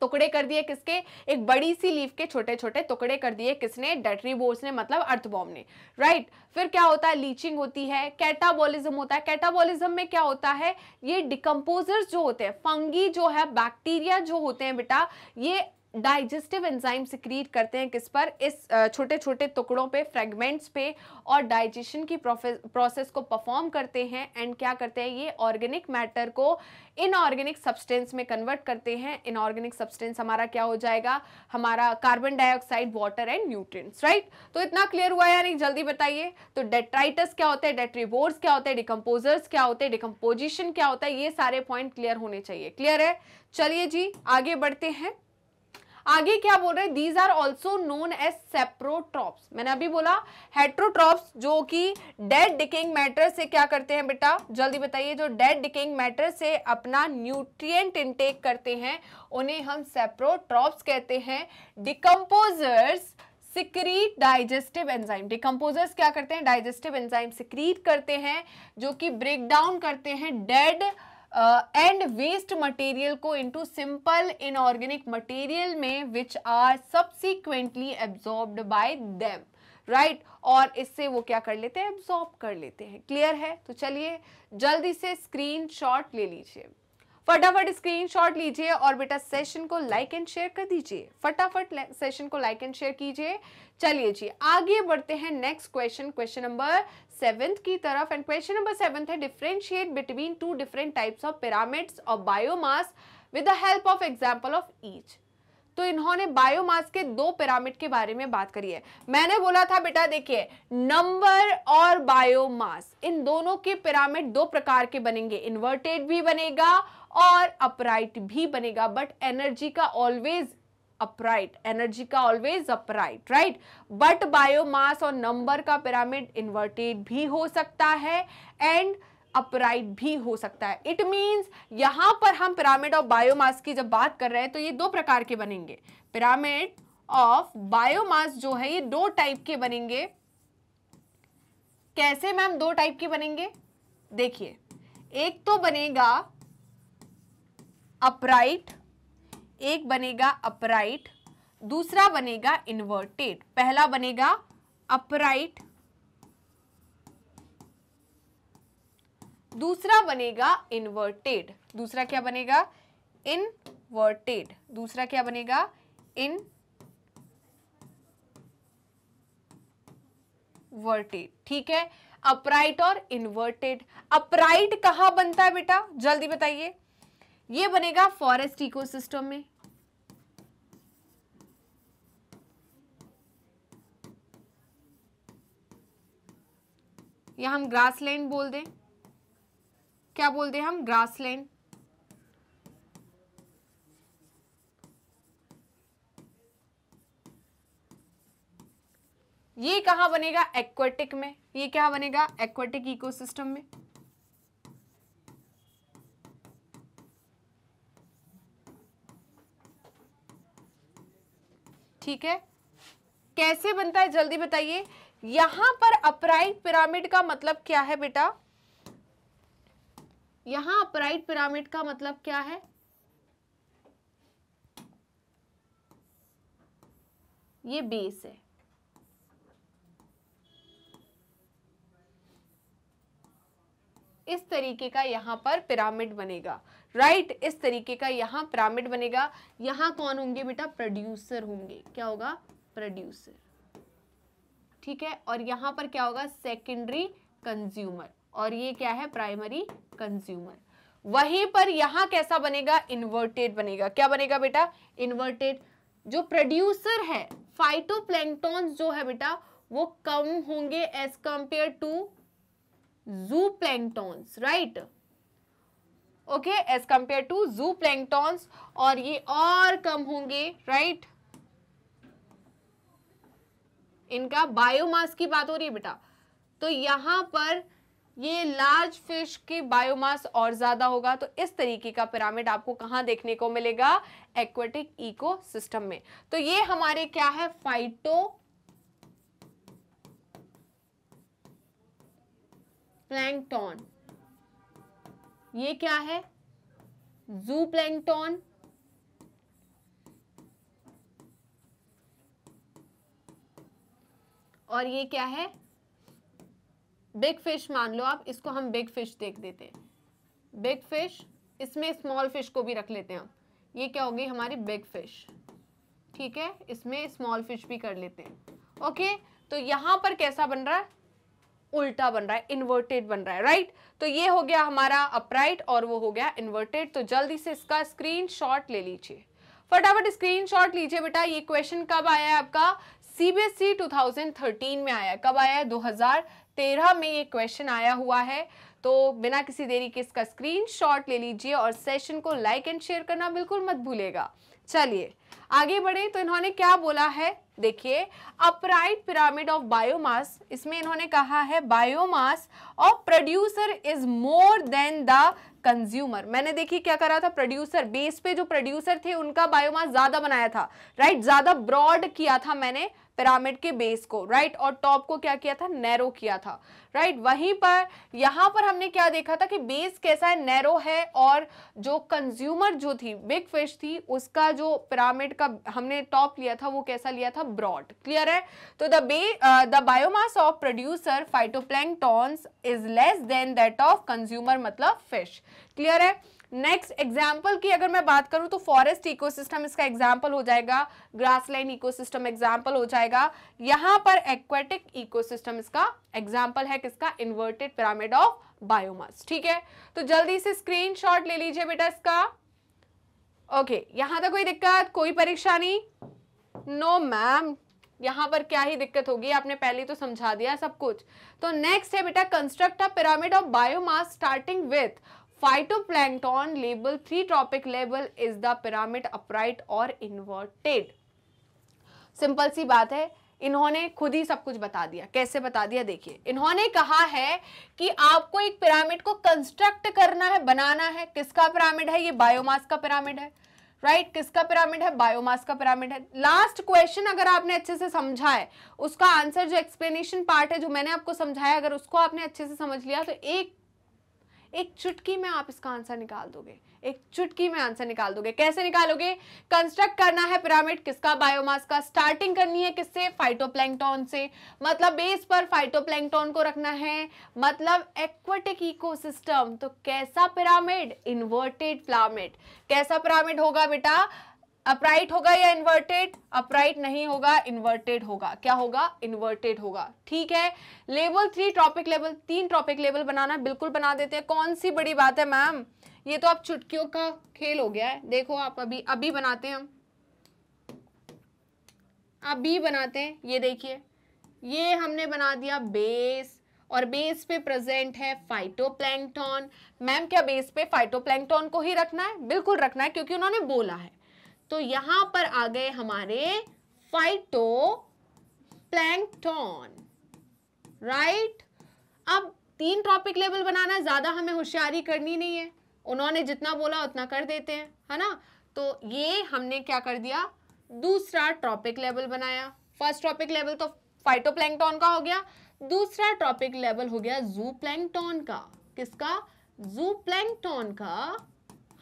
टुकड़े कर दिए किसके, एक बड़ी सी लीफ के छोटे छोटे टुकड़े कर दिए किसने, डेट्रीबोर्स ने, मतलब अर्थवॉर्म ने, राइट। फिर क्या होता है, लीचिंग होती है, कैटाबॉलिज्म होता है। कैटाबॉलिज्म में क्या होता है, ये डिकम्पोजर्स जो होते हैं, फंगी जो है, बैक्टीरिया जो होते हैं बेटा, ये डाइजेस्टिव एंजाइम सिक्रीट करते हैं किस पर, इस छोटे छोटे टुकड़ों पे, फ्रेगमेंट्स पे, और डाइजेशन की प्रोसेस को परफॉर्म करते हैं। एंड क्या करते हैं, ये ऑर्गेनिक मैटर को इनऑर्गेनिक सब्सटेंस में कन्वर्ट करते हैं। इनऑर्गेनिक सब्सटेंस हमारा क्या हो जाएगा, हमारा carbon dioxide, water and nutrients, right. तो इतना क्लियर हुआ या नहीं, जल्दी बताइए। तो डेट्राइटस क्या होते हैं, डेट्रीबोर्स क्या होते हैं, डिकम्पोजर्स क्या होते हैं, डिकम्पोजिशन क्या होता है, ये सारे पॉइंट क्लियर होने चाहिए। क्लियर है, चलिए जी आगे बढ़ते हैं। आगे क्या बोल रहे हैं, these are also known as saprotrophs. मैंने अभी बोला हेट्रोट्रॉप्स जो कि डेड डिकेइंग मैटर से क्या करते हैं बेटा, जल्दी बताइए, जो डेड डिकेइंग मैटर से अपना न्यूट्रिएंट इनटेक करते हैं उन्हें हम सेप्रोट्रॉप्स कहते हैं। Decomposers secrete digestive enzyme. Decomposers क्या करते हैं, डाइजेस्टिव एंजाइम सिक्रीट करते हैं, जो कि ब्रेक डाउन करते हैं डेड एंड वेस्ट मटेरियल को इनटू सिंपल इनऑर्गेनिक मटेरियल में, which are subsequently absorbed by them, right. और इससे वो क्या कर लेते हैं, एब्जॉर्ब कर लेते हैं। क्लियर है, तो चलिए जल्दी से स्क्रीनशॉट ले लीजिए, फटाफट स्क्रीनशॉट लीजिए और बेटा सेशन को लाइक एंड शेयर कर दीजिए, फटाफट सेशन को लाइक एंड शेयर कीजिए। चलिए जी आगे बढ़ते हैं नेक्स्ट क्वेश्चन, क्वेश्चन नंबर 7 की तरफ। एंड क्वेश्चन नंबर 7 है, differentiate between 2 different types of pyramids of biomass with the help of example of each. तो इन्होंने बायोमास के 2 पिरामिड के बारे में बात करी है। मैंने बोला था बेटा देखिए, नंबर और बायोमास, इन दोनों के पिरामिड 2 प्रकार के बनेंगे, इन्वर्टेड भी बनेगा और अपराइट भी बनेगा, बट एनर्जी का ऑलवेज अपराइट, एनर्जी का always upright, right. But biomass और नंबर का पिरामिड इन्वर्टेड भी हो सकता है एंड अपराइट भी हो सकता है। इट मींस यहां पर हम पिरामिड ऑफ बायोमास की जब बात कर रहे हैं तो ये 2 प्रकार के बनेंगे। पिरामिड ऑफ बायोमास जो है ये 2 टाइप के बनेंगे। कैसे मैम 2 टाइप के बनेंगे, देखिए, एक तो बनेगा अपराइट, एक बनेगा अपराइट, दूसरा बनेगा इन्वर्टेड। पहला बनेगा अपराइट दूसरा बनेगा इन्वर्टेड। दूसरा क्या बनेगा? इनवर्टेड। दूसरा क्या बनेगा? इनवर्टेड। ठीक है, अपराइट और इन्वर्टेड। अपराइट कहां बनता है बेटा, जल्दी बताइए? ये बनेगा फॉरेस्ट इकोसिस्टम में। या हम ग्रासलैंड बोल दें, क्या बोल दें हम? ग्रासलैंड। ये कहां बनेगा? एक्वेटिक में। ये क्या बनेगा? एक्वेटिक इकोसिस्टम में। ठीक है, कैसे बनता है जल्दी बताइए? यहां पर अपराइट पिरामिड का मतलब क्या है बेटा? यहां अपराइट पिरामिड का मतलब क्या है? ये बेस है। इस तरीके का यहां पर पिरामिड बनेगा, राइट? इस तरीके का यहां पिरामिड बनेगा। यहां कौन होंगे बेटा? प्रोड्यूसर होंगे। क्या होगा? प्रोड्यूसर। ठीक है, और यहां पर क्या होगा? Secondary consumer. और ये क्या है? Primary consumer. वहीं पर यहां कैसा बनेगा? इन्वर्टेड बनेगा। क्या बनेगा बेटा? इन्वर्टेड। जो प्रोड्यूसर है, फाइटोप्लैंक्टन जो है बेटा, वो कम होंगे as compare to zooplanktons, right? Okay, as compare to zooplanktons, और ये और कम होंगे, राइट? इनका बायोमास की बात हो रही है बेटा, तो यहां पर ये लार्ज फिश की बायोमास और ज्यादा होगा। तो इस तरीके का पिरामिड आपको कहां देखने को मिलेगा? एक्वेटिक इकोसिस्टम में। तो ये हमारे क्या है? Phyto plankton. ये क्या है? जूप्लैंक्टन। और ये क्या है? बिग फिश मान लो आप, इसको हम बिग फिश देख देते हैं। बिग फिश, इसमें स्मॉल फिश को भी रख लेते हैं हम। ये क्या होगी? हमारी बिग फिश। ठीक है, इसमें स्मॉल फिश भी कर लेते हैं। ओके, तो यहां पर कैसा बन रहा है? उल्टा बन रहा है, इन्वर्टेड बन रहा है, राइट? तो ये हो गया हमारा अपराइट और वो हो गया इन्वर्टेड। तो जल्दी से इसका स्क्रीनशॉट ले लीजिए, फटाफट स्क्रीनशॉट लीजिए बेटा। ये क्वेश्चन कब आया है आपका? सीबीएसई 2013 में आया। कब आया है? 2013 में ये क्वेश्चन आया हुआ है। तो बिना किसी देरी के इसका स्क्रीनशॉट ले लीजिए और सेशन को लाइक एंड शेयर करना बिल्कुल मत भूलिएगा। चलिए आगे बढ़े। तो इन्होंने क्या बोला है? देखिए, अपराइट पिरामिड ऑफ बायोमास, इसमें इन्होंने कहा है biomass of producer is more than the consumer. मैंने देखिए क्या करा था? प्रोड्यूसर बेस पे जो प्रोड्यूसर थे उनका बायोमास ज्यादा बनाया था, राइट? ज्यादा ब्रॉड किया था मैंने पिरामिड के बेस को, राइट? और टॉप को क्या किया था? नैरो किया था, राइट? वहीं पर यहां पर हमने क्या देखा था कि बेस कैसा है? नैरो है, और जो कंज्यूमर जो थी, बिग फिश थी, उसका जो पिरामिड का हमने टॉप लिया था वो कैसा लिया था? ब्रॉड। क्लियर है? तो the biomass of producer phytoplanktons is less than that of consumer, मतलब फिश। क्लियर है? नेक्स्ट एग्जाम्पल की अगर मैं बात करूं तो फॉरेस्ट इकोसिस्टम इसका एग्जाम्पल हो जाएगा, ग्रासलैंड इकोसिस्टम एग्जाम्पल हो जाएगा। यहां पर एक्वेटिक इकोसिस्टम इसका एग्जाम्पल है किसका? Inverted pyramid of biomass. ठीक है, तो जल्दी से स्क्रीनशॉट ले लीजिए बेटा इसका। ओके, यहां तक कोई दिक्कत, कोई परेशानी? नो मैम, यहां पर क्या ही दिक्कत होगी, आपने पहले तो समझा दिया सब कुछ। तो नेक्स्ट है बेटा, construct a pyramid of biomass starting with phytoplankton label 3 tropic level is the pyramid upright or inverted? Simple सी बात है, इन्होंने खुद ही सब कुछ बता दिया। कैसे बता दिया? देखिए, इन्होंने कहा है कि आपको एक पिरामिड को कंस्ट्रक्ट करना है, बनाना है। किसका पिरामिड है? ये बायोमास का पिरामिड है, राइट? किसका पिरामिड है? बायोमास का पिरामिड है। लास्ट क्वेश्चन अगर आपने अच्छे से समझा है, उसका आंसर जो एक्सप्लेनेशन पार्ट है जो मैंने आपको समझाया, अगर उसको आपने अच्छे से समझ लिया तो एक चुटकी में आप इसका आंसर निकाल दोगे, एक चुटकी में आंसर निकाल दोगे। कैसे निकालोगे? कंस्ट्रक्ट करना है पिरामिड किसका? बायोमास का। स्टार्टिंग करनी है किससे? फाइटोप्लैंक्टन से, मतलब बेस पर फाइटोप्लैंक्टन को रखना है, मतलब एक्वाटिक इकोसिस्टम। तो कैसा पिरामिड? Inverted pyramid. कैसा पिरामिड होगा बेटा? अपराइट होगा या इन्वर्टेड? अपराइट नहीं होगा, इन्वर्टेड होगा। क्या होगा? इन्वर्टेड होगा। ठीक है, level 3 trophic level, 3 trophic level बनाना बिल्कुल बना देते हैं, कौन सी बड़ी बात है मैम, ये तो आप चुटकियों का खेल हो गया है। देखो आप अभी बनाते हैं, हम अभी बनाते हैं। ये देखिए, ये हमने बना दिया बेस, और बेस पे प्रेजेंट है फाइटोप्लैंक्टन। मैम क्या बेस पे फाइटोप्लैंक्टन को ही रखना है? बिल्कुल रखना है, क्योंकि उन्होंने बोला है। तो यहां पर आ गए हमारे फाइटोप्लैंक्टन, राइट। अब 3 ट्रॉपिक लेवल बनाना है, ज्यादा हमें होशियारी करनी नहीं है, उन्होंने जितना बोला उतना कर देते हैं, है ना। तो ये हमने क्या कर दिया? दूसरा ट्रॉपिक लेवल बनाया। फर्स्ट ट्रॉपिक लेवल तो फाइटोप्लैंक्टन का हो गया, दूसरा ट्रॉपिक लेवल हो गया ज़ूप्लैंक्टन का। किसका? ज़ूप्लैंक्टन का।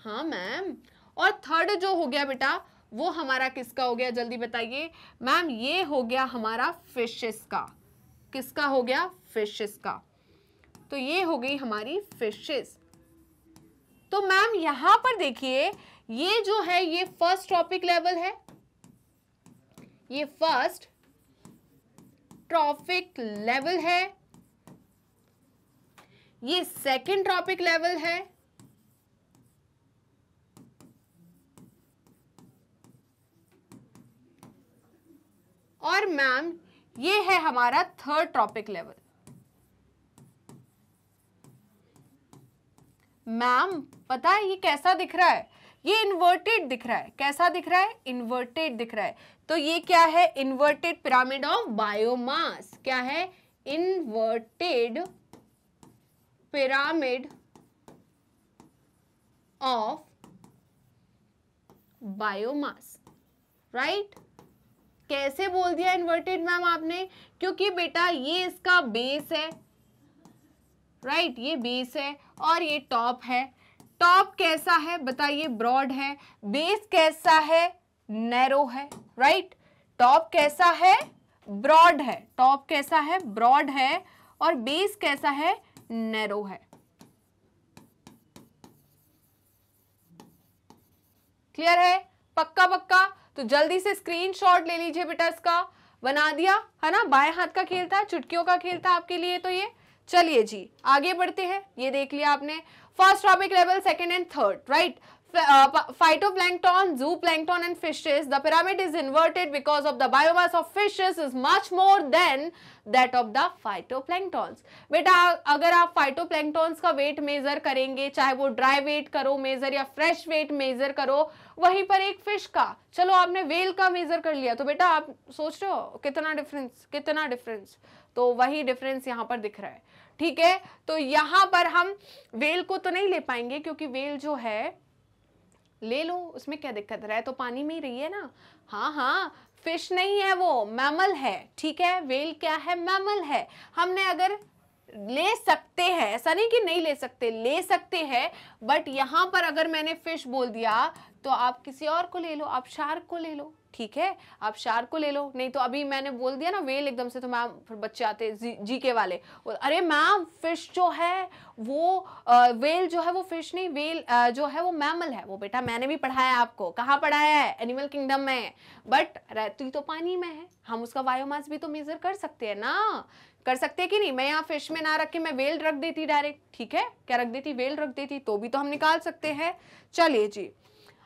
हाँ मैम। और थर्ड जो हो गया बेटा, वो हमारा किसका हो गया? जल्दी बताइए मैम। ये हो गया हमारा फिशेस का। किसका हो गया? फिशेस का। तो ये हो गई हमारी फिशेस। तो मैम यहां पर देखिए, ये जो है ये फर्स्ट ट्रॉपिक लेवल है, ये फर्स्ट ट्रॉपिक लेवल है, ये सेकंड ट्रॉपिक लेवल है, और मैम ये है हमारा थर्ड ट्रॉपिक लेवल। मैम पता है ये कैसा दिख रहा है? ये इन्वर्टेड दिख रहा है। कैसा दिख रहा है? इन्वर्टेड दिख रहा है। तो ये क्या है? Inverted pyramid of biomass. क्या है? Inverted pyramid of biomass, right. कैसे बोल दिया इन्वर्टेड मैम आपने? क्योंकि बेटा ये इसका बेस है, राइट, ये बेस है और ये टॉप है। टॉप कैसा है बताइए? ब्रॉड है। बेस कैसा है? नैरो है, राइट। टॉप कैसा है? ब्रॉड है। टॉप कैसा है? ब्रॉड है। और बेस कैसा है? नैरो है। क्लियर है? पक्का पक्का? तो जल्दी से स्क्रीनशॉट ले लीजिए बेटा, इसका बना दिया है ना। बाएं हाथ का खेल था, चुटकियों का खेल था आपके लिए। तो ये चलिए जी आगे बढ़ते हैं। ये देख लिया आपने first trophic level, second and third, right. Phytoplankton, zooplankton and fishes. The pyramid is inverted because of the biomass of fishes is much more than that of the phytoplanktons. बेटा अगर आप phytoplanktons का वेट मेजर करेंगे, चाहे वो dry wait करो major या fresh weight measure करो, वहीं पर एक फिश का, चलो आपने वेल का मेजर कर लिया, तो बेटा आप सोच रहे हो कितना डिफरेंस, कितना डिफरेंस। तो वही डिफरेंस यहाँ पर दिख रहा है, ठीक है। तो यहाँ पर हम वेल को तो नहीं ले पाएंगे, क्योंकि वेल जो है ले लो, उसमें क्या दिक्कत है, तो पानी में ही रही है ना। हाँ हाँ, फिश नहीं है वो, मैमल है, ठीक है। वेल क्या है? मैमल है। हमने अगर ले सकते हैं, ऐसा नहीं कि नहीं ले सकते, ले सकते हैं, बट यहां पर अगर मैंने फिश बोल दिया तो आप किसी और को ले लो, आप शार्क को ले लो, ठीक है, आप शार्क को ले लो। नहीं तो अभी मैंने बोल दिया ना वेल एकदम से, तो मैम फिर बच्चे आते जीके वाले, अरे मैम फिश जो है वो वेल जो है वो फिश नहीं, वेल जो है वो मैमल है। वो बेटा मैंने भी पढ़ाया आपको, कहाँ पढ़ाया है? एनिमल किंगडम में। बट रहती तो पानी में है, हम उसका बायोमास भी तो मेजर कर सकते हैं ना, कर सकते हैं कि नहीं। मैं यहाँ फिश में ना रख के मैं वेल रख देती डायरेक्ट, ठीक है, क्या रख देती? वेल रख देती, तो भी तो हम निकाल सकते हैं। चलिए जी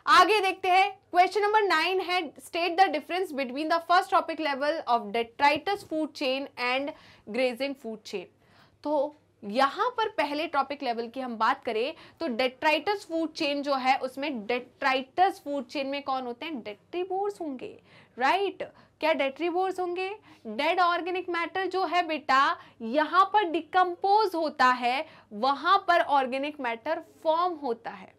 आगे देखते हैं। क्वेश्चन नंबर 9 है, state the difference between the first trophic level of detritus food chain and grazing food chain. तो यहां पर पहले ट्रॉपिक लेवल की हम बात करें तो डेट्राइटस फूड चेन जो है उसमें डेट्राइटस फूड चेन में कौन होते हैं? डेट्रीबोर्स होंगे, राइट। क्या डेट्रीबोर्स होंगे? डेड ऑर्गेनिक मैटर जो है बेटा यहां पर डिकम्पोज होता है, वहां पर ऑर्गेनिक मैटर फॉर्म होता है।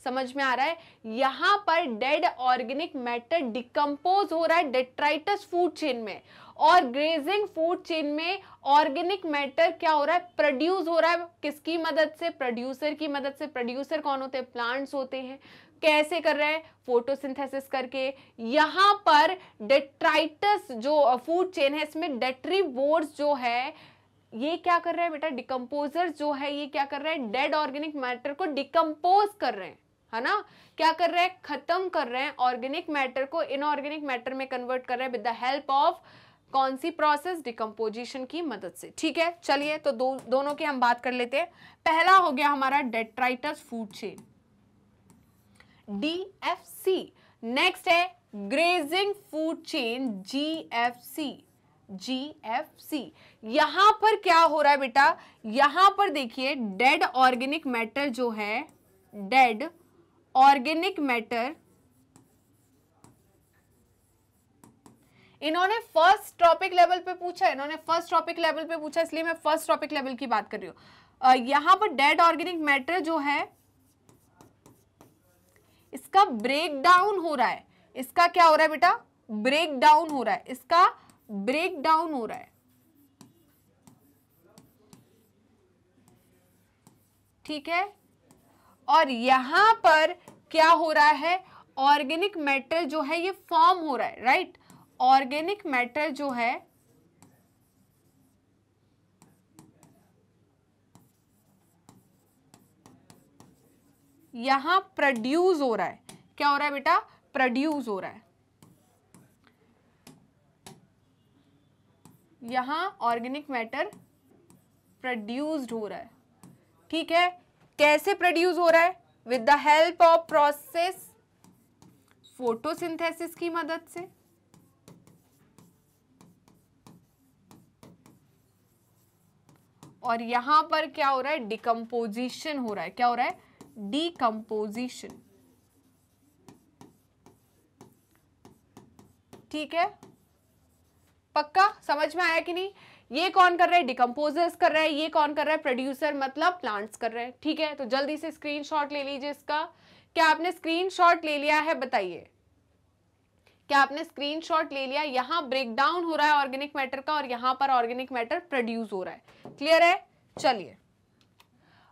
समझ में आ रहा है? यहां पर डेड ऑर्गेनिक मैटर डिकम्पोज हो रहा है डेट्राइटस फूड चेन में, और ग्रेजिंग फूड चेन में ऑर्गेनिक मैटर क्या हो रहा है, प्रोड्यूस हो रहा है, किसकी मदद से, प्रोड्यूसर की मदद से। प्रोड्यूसर कौन होते हैं, प्लांट्स होते हैं। कैसे कर रहे हैं, फोटोसिंथेसिस करके। यहां पर डेट्राइटस जो फूड चेन है, इसमें डेट्रीवोर्स जो है ये क्या कर रहे हैं बेटा, डिकम्पोजर जो है ये क्या कर रहे हैं, डेड ऑर्गेनिक मैटर को डिकम्पोज कर रहे हैं, है ना। क्या कर रहे हैं, खत्म कर रहे हैं, ऑर्गेनिक मैटर को इनऑर्गेनिक मैटर में कन्वर्ट कर रहे हैं विद द हेल्प ऑफ कौन सी प्रोसेस, डिकम्पोजिशन की मदद से। ठीक है, चलिए तो दोनों की हम बात कर लेते हैं। पहला हो गया हमारा detritus food chain, DFC। Next है ग्रेजिंग फूड चेन, GFC। यहां पर क्या हो रहा है बेटा, यहां पर देखिए डेड ऑर्गेनिक मैटर जो है, डेड ऑर्गेनिक मैटर, इन्होंने फर्स्ट टॉपिक लेवल पे पूछा, इसलिए मैं फर्स्ट टॉपिक लेवल की बात कर रही हूं। यहां पर डेड ऑर्गेनिक मैटर जो है इसका ब्रेक डाउन हो रहा है। इसका क्या हो रहा है बेटा, ब्रेक डाउन हो रहा है, इसका ब्रेक डाउन हो रहा है। ठीक है, और यहां पर क्या हो रहा है, ऑर्गेनिक मैटर जो है ये फॉर्म हो रहा है, राइट। ऑर्गेनिक मैटर जो है यहां प्रोड्यूस हो रहा है। क्या हो रहा है बेटा, प्रोड्यूस हो रहा है। यहां ऑर्गेनिक मैटर प्रोड्यूस्ड हो रहा है। ठीक है, कैसे प्रोड्यूस हो रहा है, with the help of process photosynthesis की मदद से। और यहां पर क्या हो रहा है, डिकम्पोजिशन हो रहा है। क्या हो रहा है, डिकम्पोजिशन। ठीक है, पक्का समझ में आया कि नहीं। ये कौन कर रहा है, डिकम्पोजर्स कर रहा है, ये कौन कर रहा है, प्रोड्यूसर मतलब प्लांट्स कर रहे हैं। ठीक है, तो जल्दी से स्क्रीनशॉट ले लीजिए इसका। क्या आपने स्क्रीनशॉट ले लिया है, बताइए, क्या आपने स्क्रीनशॉट ले लिया। यहां ब्रेकडाउन हो रहा है ऑर्गेनिक मैटर का और यहां पर ऑर्गेनिक मैटर प्रोड्यूस हो रहा है। क्लियर है, चलिए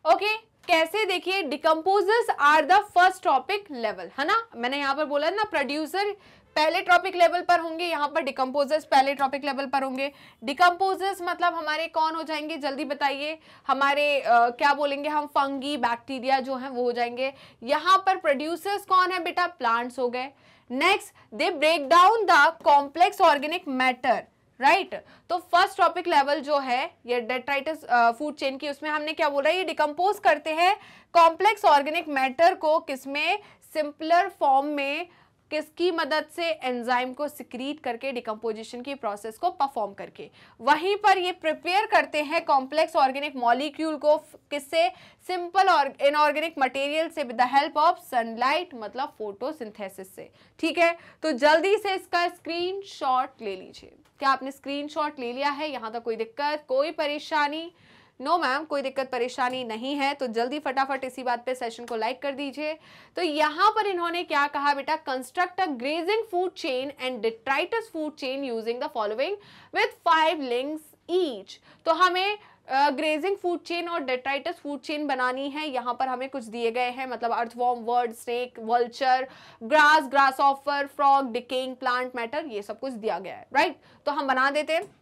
ओके। कैसे, देखिए decomposers are the first trophic level, है ना। मैंने यहां पर बोला ना, प्रोड्यूसर पहले टॉपिक लेवल पर होंगे, यहां पर डिकम्पोजर्स पहले टॉपिक लेवल पर होंगे। डिकम्पोजर्स मतलब हमारे कौन हो जाएंगे, जल्दी बताइए, हमारे क्या बोलेंगे हम, फंगी बैक्टीरिया जो है वो हो जाएंगे। यहां पर प्रोड्यूसर्स कौन है बेटा, प्लांट्स हो गए। Next, they break down the complex organic matter, right. तो फर्स्ट टॉपिक लेवल जो है ये डेट्राइटस फूड चेन की, उसमें हमने क्या बोला, ये डिकम्पोज करते हैं कॉम्प्लेक्स ऑर्गेनिक मैटर को, किसमें, सिंपलर फॉर्म में, किसकी मदद से, एंजाइम को सिक्रीट करके, डिकम्पोजिशन की प्रोसेस को परफॉर्म करके। वहीं पर ये प्रिपेयर करते हैं कॉम्प्लेक्स ऑर्गेनिक मॉलिक्यूल को, किससे, सिंपल और इनऑर्गेनिक मटेरियल से, with the help of sunlight मतलब फोटोसिंथेसिस से। ठीक है, तो जल्दी से इसका स्क्रीनशॉट ले लीजिए। क्या आपने स्क्रीनशॉट ले लिया है, यहां तक कोई दिक्कत, कोई परेशानी? नो मैम, कोई दिक्कत परेशानी नहीं है। तो जल्दी फटाफट इसी बात पे सेशन को लाइक कर दीजिए। तो यहां पर इन्होंने क्या कहा बेटा, construct a grazing food chain and detritus food chain using the following with 5 links each. तो हमें ग्रेजिंग फूड चेन और डेट्राइटस फूड चेन बनानी है। यहां पर हमें कुछ दिए गए हैं, मतलब earthworm, word, snake, vulture, grass, grass offer, frog, decaying plant matter, ये सब कुछ दिया गया है, राइट। तो हम बना देते हैं।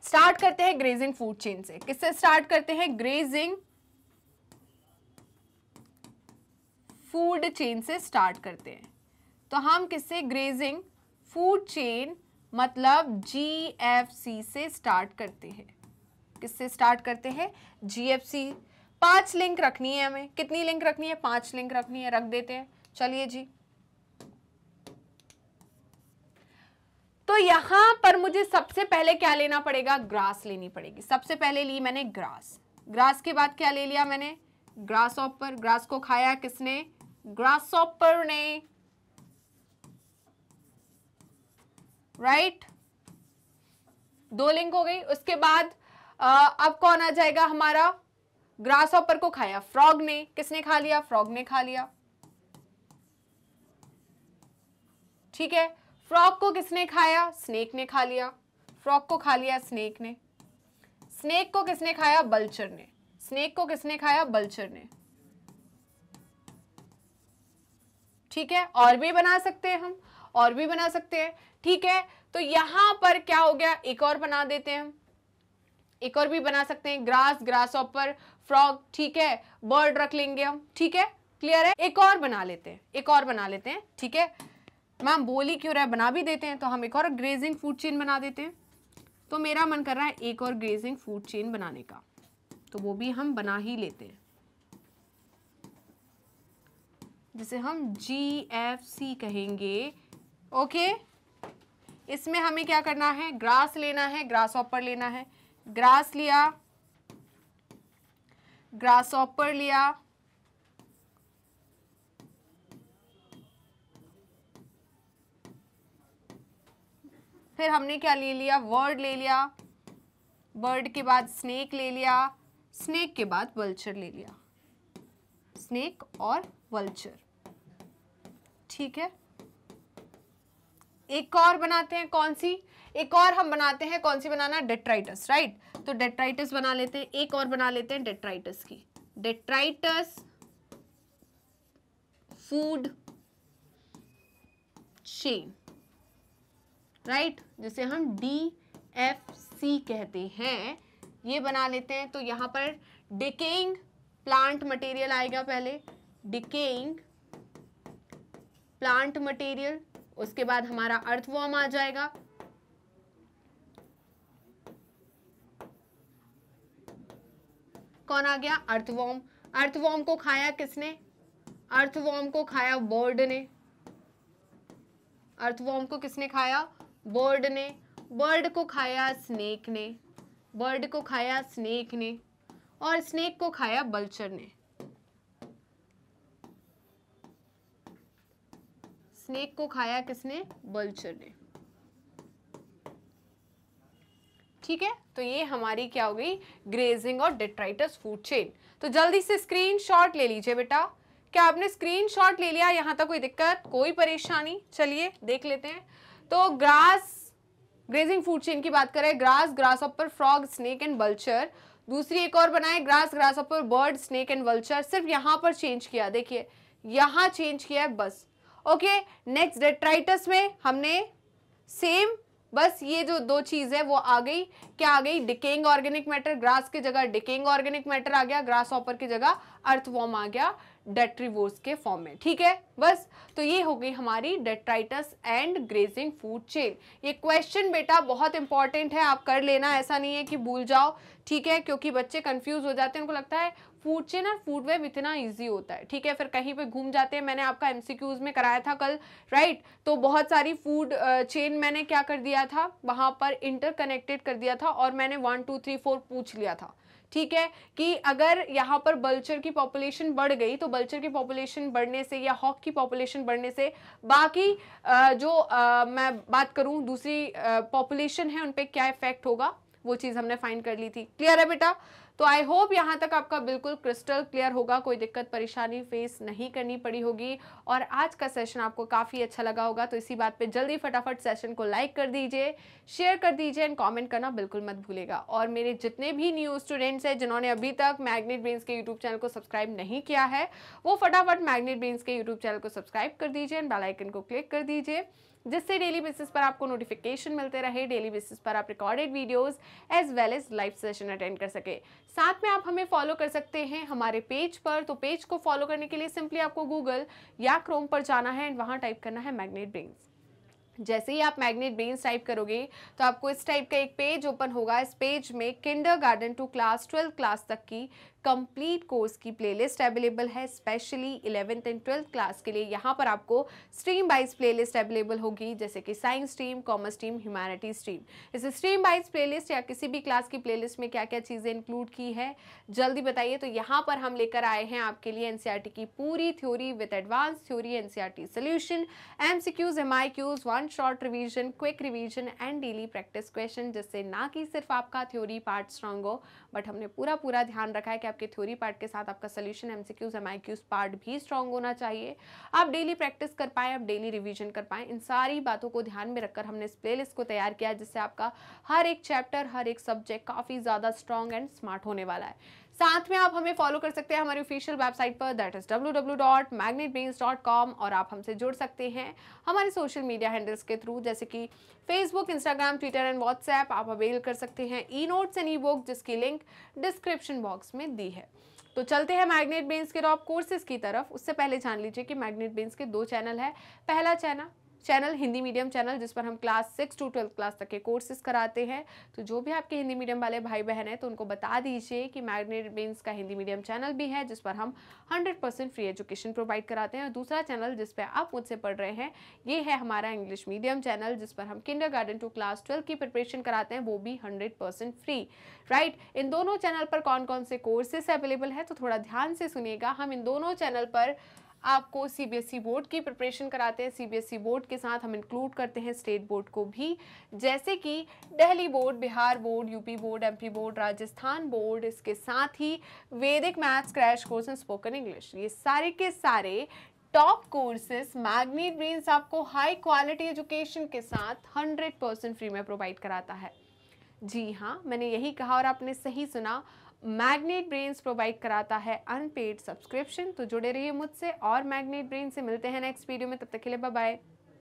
स्टार्ट करते हैं ग्रेजिंग फूड चेन से। किससे स्टार्ट करते हैं, ग्रेजिंग फूड चेन से स्टार्ट करते हैं। तो हम किससे, ग्रेजिंग फूड चेन मतलब GFC से स्टार्ट करते हैं। किससे स्टार्ट करते हैं, GFC। 5 लिंक रखनी है हमें, कितनी लिंक रखनी है, 5 लिंक रखनी है, रख देते हैं। चलिए जी, तो यहां पर मुझे सबसे पहले क्या लेना पड़ेगा, ग्रास लेनी पड़ेगी। सबसे पहले ली मैंने ग्रास। ग्रास के बाद क्या ले लिया मैंने, ग्रास ऑपर। ग्रास को खाया किसने, ग्रास ऑपर ने, राइट। 2 लिंक हो गई। उसके बाद अब कौन आ जाएगा हमारा, ग्रास ऑपर को खाया फ्रॉग ने। किसने खा लिया, फ्रॉग ने खा लिया। ठीक है, फ्रॉग को किसने खाया, स्नेक ने खा लिया। फ्रॉग को खा लिया स्नेक ने। स्नेक को किसने खाया? बल्चर ने। स्नेक को किसने खाया? बल्चर ने। ठीक है, और भी बना सकते हैं हम, और भी बना सकते हैं। ठीक है, तो यहां पर क्या हो गया, एक और बना देते हैं हम, एक और भी बना सकते हैं, ग्रास, ग्रास ऑपर, फ्रॉग। ठीक है, बर्ड रख लेंगे हम। ठीक है, क्लियर है? एक और बना लेते हैं, एक और बना लेते हैं। ठीक है मैम, बोली क्यों रहा है, बना भी देते हैं। तो हम एक और ग्रेजिंग फूड चेन बना देते हैं। तो मेरा मन कर रहा है एक और ग्रेजिंग फूड चेन बनाने का, तो वो भी हम बना ही लेते हैं, जिसे हम GFC कहेंगे। ओके, इसमें हमें क्या करना है, ग्रास लेना है, ग्रास ऑपर लेना है। ग्रास लिया, ग्रास ऑपर लिया, फिर हमने क्या ले लिया, वर्ड ले लिया, बर्ड के बाद स्नेक ले लिया, स्नेक के बाद वल्चर ले लिया, स्नेक और वल्चर। ठीक है, एक और बनाते हैं, कौन सी? एक और हम बनाते हैं, कौन सी बनाना? Detritus, right. तो डेट्राइटस बना लेते हैं, एक और बना लेते हैं डेट्राइटस की। डेट्राइटस फूड चेन, राइट, जिसे हम DFC कहते हैं, ये बना लेते हैं। तो यहां पर डिकेइंग प्लांट मटेरियल आएगा पहले, डिकेइंग प्लांट मटेरियल, उसके बाद हमारा अर्थवॉर्म आ जाएगा। कौन आ गया? अर्थवॉर्म। अर्थवॉर्म को खाया किसने? अर्थवॉर्म को खाया बर्ड ने। अर्थवॉर्म को किसने खाया? बर्ड ने। बर्ड को खाया स्नेक ने। बर्ड को खाया स्नेक ने, और स्नेक को खाया बल्चर ने। स्नेक को खाया किसने? बल्चर ने। ठीक है, तो ये हमारी क्या हो गई, ग्रेजिंग और डेट्राइटस फूड चेन। तो जल्दी से स्क्रीनशॉट ले लीजिए बेटा। क्या आपने स्क्रीनशॉट ले लिया? यहां तक कोई दिक्कत, कोई परेशानी? चलिए देख लेते हैं। तो ग्रास, ग्रेजिंग फूड चेन की बात करें, grass, grasshopper, frog, snake and vulture. दूसरी एक और बनाए, grass, grasshopper, bird, snake and vulture. सिर्फ यहां पर चेंज किया, देखिए यहां चेंज किया है बस। ओके, नेक्स्ट डेट्राइटस में हमने सेम, बस ये जो दो चीज है वो आ गई। क्या आ गई? डिकेइंग ऑर्गेनिक मैटर, ग्रास की जगह डिकेइंग ऑर्गेनिक मैटर आ गया, ग्रास ऑपर की जगह अर्थवॉर्म आ गया डेट्रीवोर्स के फॉर्म में। ठीक है, बस। तो ये हो गई हमारी detritus and grazing food chain. ये क्वेश्चन बेटा बहुत इंपॉर्टेंट है, आप कर लेना, ऐसा नहीं है कि भूल जाओ। ठीक है, क्योंकि बच्चे कंफ्यूज हो जाते हैं, उनको लगता है फूड चेन और फूड वेब इतना इजी होता है। ठीक है, फिर कहीं पे घूम जाते हैं। मैंने आपका MCQs में कराया था कल, राइट। तो बहुत सारी फूड चेन मैंने क्या कर दिया था, वहां पर इंटरकनेक्टेड कर दिया था, और मैंने 1 2 3 4 पूछ लिया था। ठीक है, कि अगर यहाँ पर बल्चर की पॉपुलेशन बढ़ गई, तो बल्चर की पॉपुलेशन बढ़ने से या हॉक की पॉपुलेशन बढ़ने से बाकी मैं बात करूं दूसरी पॉपुलेशन है, उन पे क्या इफेक्ट होगा, वो चीज हमने फाइंड कर ली थी। क्लियर है बेटा? तो आई होप यहाँ तक आपका बिल्कुल क्रिस्टल क्लियर होगा, कोई दिक्कत परेशानी फेस नहीं करनी पड़ी होगी, और आज का सेशन आपको काफ़ी अच्छा लगा होगा। तो इसी बात पे जल्दी फटाफट सेशन को लाइक कर दीजिए, शेयर कर दीजिए एंड कमेंट करना बिल्कुल मत भूलेगा। और मेरे जितने भी न्यू स्टूडेंट्स हैं जिन्होंने अभी तक मैग्नेट ब्रेन्स के यूट्यूब चैनल को सब्सक्राइब नहीं किया है, वो फटाफट मैग्नेट ब्रेन्स के यूट्यूब चैनल को सब्सक्राइब कर दीजिए एंड बेल आइकन को क्लिक कर दीजिए, जिससे डेली बेसिस पर आपको नोटिफिकेशन मिलते रहे, डेली बेसिस पर आप recorded videos as well as live session attend कर सके। साथ में आप हमें फॉलो कर सकते हैं हमारे पेज पर। तो पेज को फॉलो करने के लिए सिंपली आपको गूगल या क्रोम पर जाना है एंड वहां टाइप करना है मैग्नेट ब्रेन्स। जैसे ही आप मैग्नेट ब्रेन्स टाइप करोगे तो आपको इस टाइप का एक पेज ओपन होगा। इस पेज में kindergarten to class 12th class तक की कंप्लीट कोर्स की प्लेलिस्ट अवेलेबल है, specially 11th and 12th class के लिए। यहाँ पर आपको स्ट्रीम वाइज प्लेलिस्ट अवेलेबल होगी, जैसे कि science stream, commerce stream, humanity stream. इस स्ट्रीम वाइज प्लेलिस्ट या किसी भी क्लास की प्लेलिस्ट में क्या क्या चीज़ें इंक्लूड की है जल्दी बताइए। तो यहाँ पर हम लेकर आए हैं आपके लिए NCERT की पूरी theory with advance theory, NCERT solution, MCQs, MIQs, 1 short revision, quick revision and daily practice question, जिससे ना कि सिर्फ आपका थ्योरी पार्ट स्ट्रांग हो, बट हमने पूरा ध्यान रखा है कि आपके थ्योरी पार्ट के साथ आपका सोल्यूशन, एमसीक्यूज, एमआईक्यूज पार्ट भी स्ट्रांग होना चाहिए। आप डेली प्रैक्टिस कर पाएँ, आप डेली रिवीजन कर पाएँ। इन सारी बातों को ध्यान में रखकर हमने इस प्लेलिस्ट को तैयार किया, जिससे आपका हर एक चैप्टर, हर एक सब्जेक्ट काफ़ी ज़्यादा स्ट्रांग एंड स्मार्ट होने वाला है। साथ में आप हमें फॉलो कर सकते हैं हमारी ऑफिशियल वेबसाइट पर, दैट इज www.magnetbrains.com, और आप हमसे जुड़ सकते हैं हमारे सोशल मीडिया हैंडल्स के थ्रू, जैसे कि Facebook, Instagram, Twitter and WhatsApp. आप अवेल कर सकते हैं e notes and E book, जिसकी लिंक डिस्क्रिप्शन बॉक्स में दी है। तो चलते हैं मैग्नेट ब्रेन्स के टॉप कोर्सेज की तरफ। उससे पहले जान लीजिए कि मैग्नेट ब्रेन्स के 2 चैनल है। पहला चैनल हिंदी मीडियम चैनल, जिस पर हम क्लास 6 to 12 क्लास तक के कोर्सेज कराते हैं। तो जो भी आपके हिंदी मीडियम वाले भाई बहन हैं, तो उनको बता दीजिए कि मैग्नेट ब्रेन्स का हिंदी मीडियम चैनल भी है, जिस पर हम 100% फ्री एजुकेशन प्रोवाइड कराते हैं। और दूसरा चैनल जिस पर आप मुझसे पढ़ रहे हैं, ये है हमारा इंग्लिश मीडियम चैनल, जिस पर हम किंडरगार्टन टू क्लास 12 की प्रिपरेशन कराते हैं, वो भी 100% फ्री। राइट, इन दोनों चैनल पर कौन कौन से कोर्सेज अवेलेबल है, तो थोड़ा ध्यान से सुनिएगा। हम इन दोनों चैनल पर आपको सीबीएसई बोर्ड की प्रिपरेशन कराते हैं। सीबीएसई बोर्ड के साथ हम इंक्लूड करते हैं स्टेट बोर्ड को भी, जैसे कि Delhi board, Bihar board, UP board, MP board, Rajasthan board. इसके साथ ही वैदिक maths crash course and spoken English. ये सारे के सारे टॉप कोर्सेज मैग्नेट ब्रेन्स आपको हाई क्वालिटी एजुकेशन के साथ 100% फ्री में प्रोवाइड कराता है। जी हाँ, मैंने यही कहा और आपने सही सुना, मैग्नेट ब्रेन्स प्रोवाइड कराता है अनपेड सब्सक्रिप्शन। तो जुड़े रहिए मुझसे, और मैग्नेट ब्रेन से मिलते हैं नेक्स्ट वीडियो में। तब तक के लिए बाय बाय।